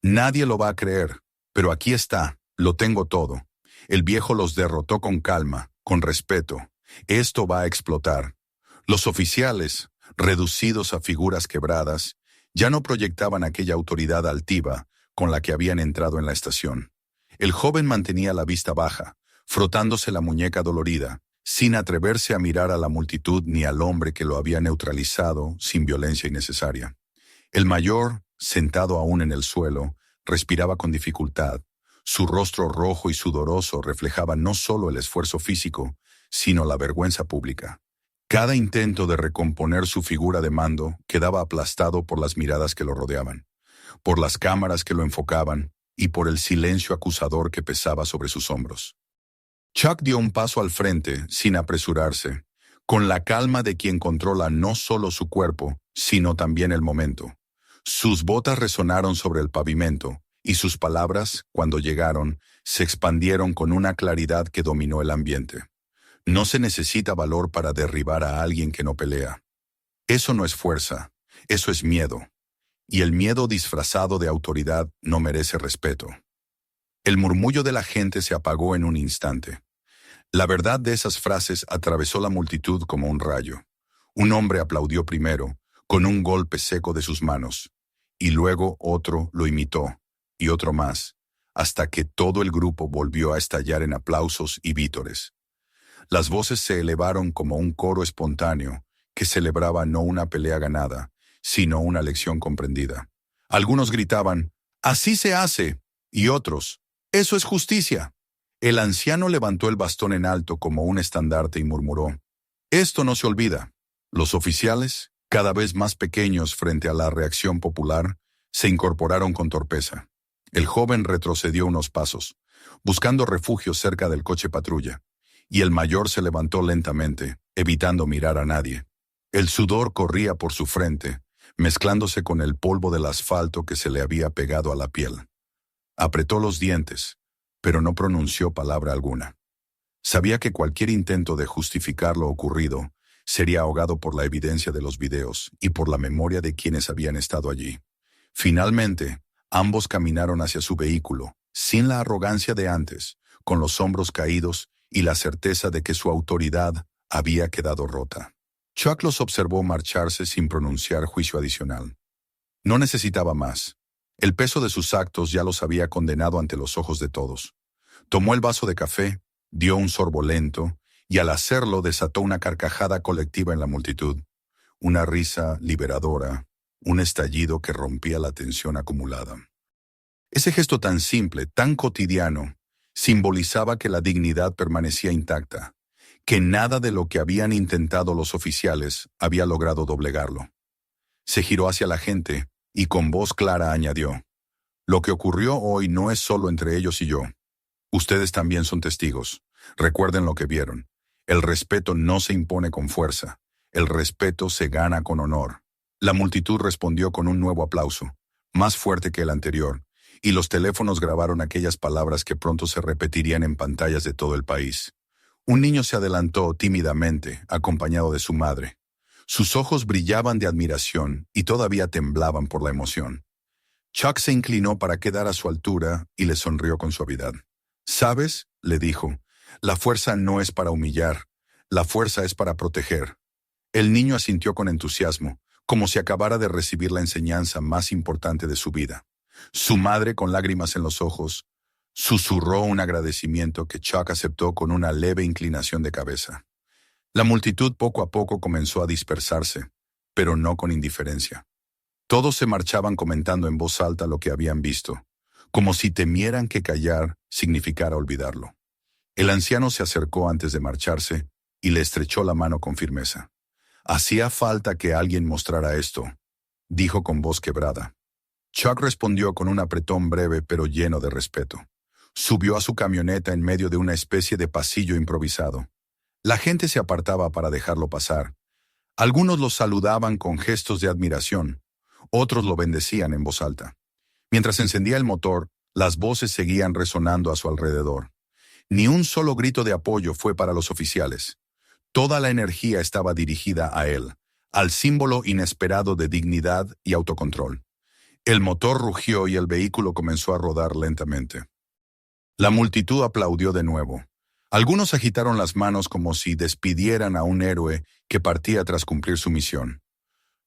«Nadie lo va a creer, pero aquí está, lo tengo todo». El viejo los derrotó con calma, con respeto, Esto va a explotar. Los oficiales, reducidos a figuras quebradas, ya no proyectaban aquella autoridad altiva con la que habían entrado en la estación. El joven mantenía la vista baja, frotándose la muñeca dolorida, sin atreverse a mirar a la multitud ni al hombre que lo había neutralizado sin violencia innecesaria. El mayor, sentado aún en el suelo, respiraba con dificultad. Su rostro rojo y sudoroso reflejaba no solo el esfuerzo físico, sino la vergüenza pública. Cada intento de recomponer su figura de mando quedaba aplastado por las miradas que lo rodeaban, por las cámaras que lo enfocaban y por el silencio acusador que pesaba sobre sus hombros. Chuck dio un paso al frente, sin apresurarse, con la calma de quien controla no solo su cuerpo, sino también el momento. Sus botas resonaron sobre el pavimento, y sus palabras, cuando llegaron, se expandieron con una claridad que dominó el ambiente. No se necesita valor para derribar a alguien que no pelea. Eso no es fuerza, eso es miedo. Y el miedo disfrazado de autoridad no merece respeto. El murmullo de la gente se apagó en un instante. La verdad de esas frases atravesó la multitud como un rayo. Un hombre aplaudió primero, con un golpe seco de sus manos, y luego otro lo imitó, y otro más, hasta que todo el grupo volvió a estallar en aplausos y vítores. Las voces se elevaron como un coro espontáneo que celebraba no una pelea ganada, sino una lección comprendida. Algunos gritaban, «¡Así se hace!» y otros, «¡Eso es justicia!». El anciano levantó el bastón en alto como un estandarte y murmuró, «Esto no se olvida». Los oficiales, cada vez más pequeños frente a la reacción popular, se incorporaron con torpeza. El joven retrocedió unos pasos, buscando refugio cerca del coche patrulla, y el mayor se levantó lentamente, evitando mirar a nadie. El sudor corría por su frente, mezclándose con el polvo del asfalto que se le había pegado a la piel. Apretó los dientes, pero no pronunció palabra alguna. Sabía que cualquier intento de justificar lo ocurrido sería ahogado por la evidencia de los videos y por la memoria de quienes habían estado allí. Finalmente, ambos caminaron hacia su vehículo, sin la arrogancia de antes, con los hombros caídos y la certeza de que su autoridad había quedado rota. Chuck los observó marcharse sin pronunciar juicio adicional. No necesitaba más. El peso de sus actos ya los había condenado ante los ojos de todos. Tomó el vaso de café, dio un sorbo lento, y al hacerlo desató una carcajada colectiva en la multitud. Una risa liberadora, un estallido que rompía la tensión acumulada. Ese gesto tan simple, tan cotidiano, simbolizaba que la dignidad permanecía intacta, que nada de lo que habían intentado los oficiales había logrado doblegarlo. Se giró hacia la gente y con voz clara añadió, «Lo que ocurrió hoy no es solo entre ellos y yo. Ustedes también son testigos. Recuerden lo que vieron. El respeto no se impone con fuerza. El respeto se gana con honor». La multitud respondió con un nuevo aplauso, más fuerte que el anterior, y los teléfonos grabaron aquellas palabras que pronto se repetirían en pantallas de todo el país. Un niño se adelantó tímidamente, acompañado de su madre. Sus ojos brillaban de admiración y todavía temblaban por la emoción. Chuck se inclinó para quedar a su altura y le sonrió con suavidad. «¿Sabes?», le dijo, «la fuerza no es para humillar, la fuerza es para proteger». El niño asintió con entusiasmo, como si acabara de recibir la enseñanza más importante de su vida. Su madre, con lágrimas en los ojos, susurró un agradecimiento que Chuck aceptó con una leve inclinación de cabeza. La multitud poco a poco comenzó a dispersarse, pero no con indiferencia. Todos se marchaban comentando en voz alta lo que habían visto, como si temieran que callar significara olvidarlo. El anciano se acercó antes de marcharse y le estrechó la mano con firmeza. «Hacía falta que alguien mostrara esto», dijo con voz quebrada. Chuck respondió con un apretón breve pero lleno de respeto. Subió a su camioneta en medio de una especie de pasillo improvisado. La gente se apartaba para dejarlo pasar. Algunos lo saludaban con gestos de admiración, otros lo bendecían en voz alta. Mientras encendía el motor, las voces seguían resonando a su alrededor. Ni un solo grito de apoyo fue para los oficiales. Toda la energía estaba dirigida a él, al símbolo inesperado de dignidad y autocontrol. El motor rugió y el vehículo comenzó a rodar lentamente. La multitud aplaudió de nuevo. Algunos agitaron las manos como si despidieran a un héroe que partía tras cumplir su misión.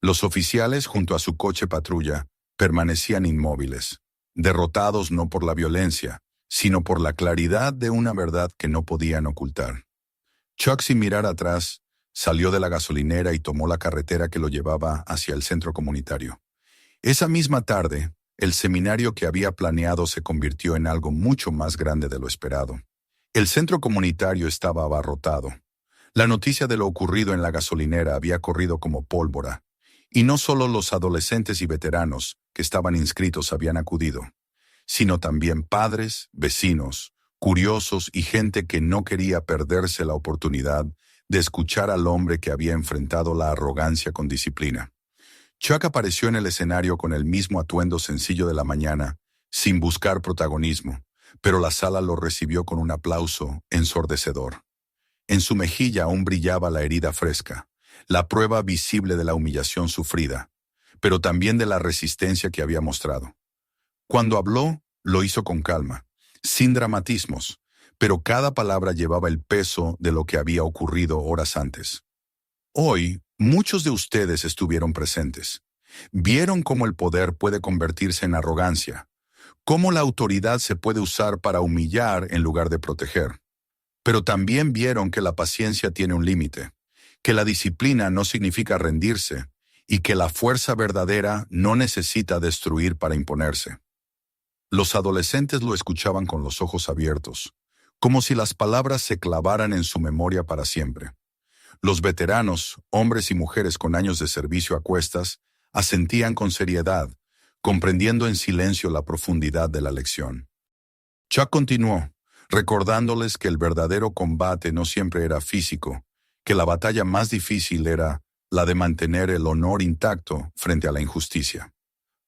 Los oficiales, junto a su coche patrulla, permanecían inmóviles, derrotados no por la violencia, sino por la claridad de una verdad que no podían ocultar. Chuck, sin mirar atrás, salió de la gasolinera y tomó la carretera que lo llevaba hacia el centro comunitario. Esa misma tarde, el seminario que había planeado se convirtió en algo mucho más grande de lo esperado. El centro comunitario estaba abarrotado. La noticia de lo ocurrido en la gasolinera había corrido como pólvora, y no solo los adolescentes y veteranos que estaban inscritos habían acudido, sino también padres, vecinos, curiosos y gente que no quería perderse la oportunidad de escuchar al hombre que había enfrentado la arrogancia con disciplina. Chuck apareció en el escenario con el mismo atuendo sencillo de la mañana, sin buscar protagonismo, pero la sala lo recibió con un aplauso ensordecedor. En su mejilla aún brillaba la herida fresca, la prueba visible de la humillación sufrida, pero también de la resistencia que había mostrado. Cuando habló, lo hizo con calma, sin dramatismos, pero cada palabra llevaba el peso de lo que había ocurrido horas antes. Hoy, muchos de ustedes estuvieron presentes. Vieron cómo el poder puede convertirse en arrogancia, cómo la autoridad se puede usar para humillar en lugar de proteger. Pero también vieron que la paciencia tiene un límite, que la disciplina no significa rendirse y que la fuerza verdadera no necesita destruir para imponerse. Los adolescentes lo escuchaban con los ojos abiertos, como si las palabras se clavaran en su memoria para siempre. Los veteranos, hombres y mujeres con años de servicio a cuestas, asentían con seriedad, comprendiendo en silencio la profundidad de la lección. Chuck continuó, recordándoles que el verdadero combate no siempre era físico, que la batalla más difícil era la de mantener el honor intacto frente a la injusticia.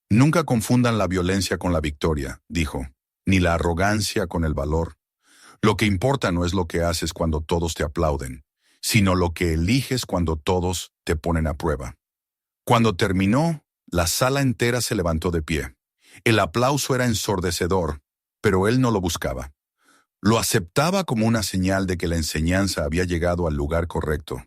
Nunca confundan la violencia con la victoria, dijo, ni la arrogancia con el valor. Lo que importa no es lo que haces cuando todos te aplauden, sino lo que eliges cuando todos te ponen a prueba. Cuando terminó, la sala entera se levantó de pie. El aplauso era ensordecedor, pero él no lo buscaba. Lo aceptaba como una señal de que la enseñanza había llegado al lugar correcto,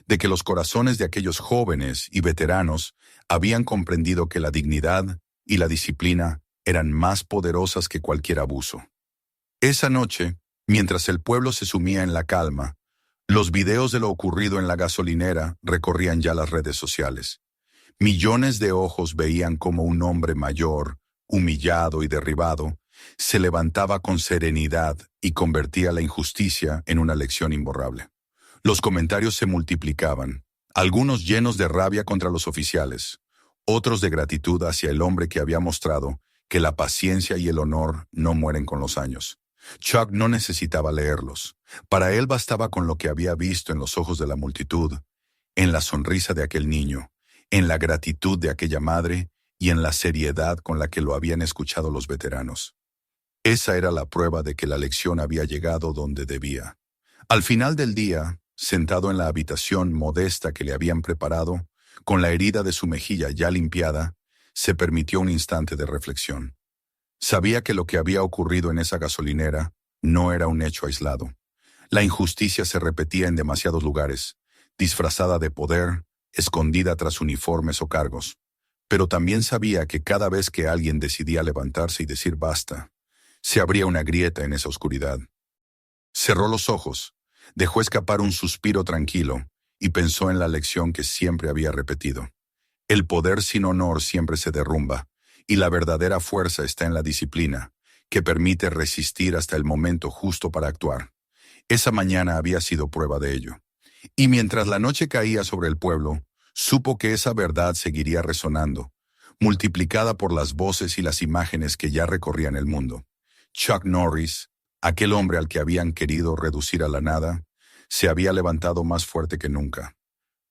de que los corazones de aquellos jóvenes y veteranos habían comprendido que la dignidad y la disciplina eran más poderosas que cualquier abuso. Esa noche, mientras el pueblo se sumía en la calma, los videos de lo ocurrido en la gasolinera recorrían ya las redes sociales. Millones de ojos veían cómo un hombre mayor, humillado y derribado, se levantaba con serenidad y convertía la injusticia en una lección imborrable. Los comentarios se multiplicaban, algunos llenos de rabia contra los oficiales, otros de gratitud hacia el hombre que había mostrado que la paciencia y el honor no mueren con los años. Chuck no necesitaba leerlos. Para él bastaba con lo que había visto en los ojos de la multitud, en la sonrisa de aquel niño, en la gratitud de aquella madre y en la seriedad con la que lo habían escuchado los veteranos. Esa era la prueba de que la lección había llegado donde debía. Al final del día, sentado en la habitación modesta que le habían preparado, con la herida de su mejilla ya limpiada, se permitió un instante de reflexión. Sabía que lo que había ocurrido en esa gasolinera no era un hecho aislado. La injusticia se repetía en demasiados lugares, disfrazada de poder, escondida tras uniformes o cargos. Pero también sabía que cada vez que alguien decidía levantarse y decir basta, se abría una grieta en esa oscuridad. Cerró los ojos, dejó escapar un suspiro tranquilo y pensó en la lección que siempre había repetido. El poder sin honor siempre se derrumba, y la verdadera fuerza está en la disciplina, que permite resistir hasta el momento justo para actuar. Esa mañana había sido prueba de ello. Y mientras la noche caía sobre el pueblo, supo que esa verdad seguiría resonando, multiplicada por las voces y las imágenes que ya recorrían el mundo. Chuck Norris, aquel hombre al que habían querido reducir a la nada, se había levantado más fuerte que nunca.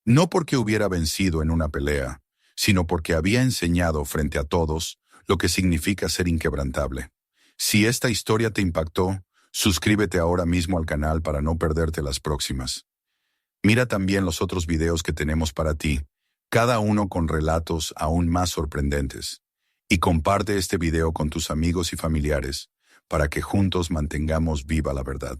No porque hubiera vencido en una pelea, sino porque había enseñado frente a todos lo que significa ser inquebrantable. Si esta historia te impactó, suscríbete ahora mismo al canal para no perderte las próximas. Mira también los otros videos que tenemos para ti, cada uno con relatos aún más sorprendentes. Y comparte este video con tus amigos y familiares para que juntos mantengamos viva la verdad.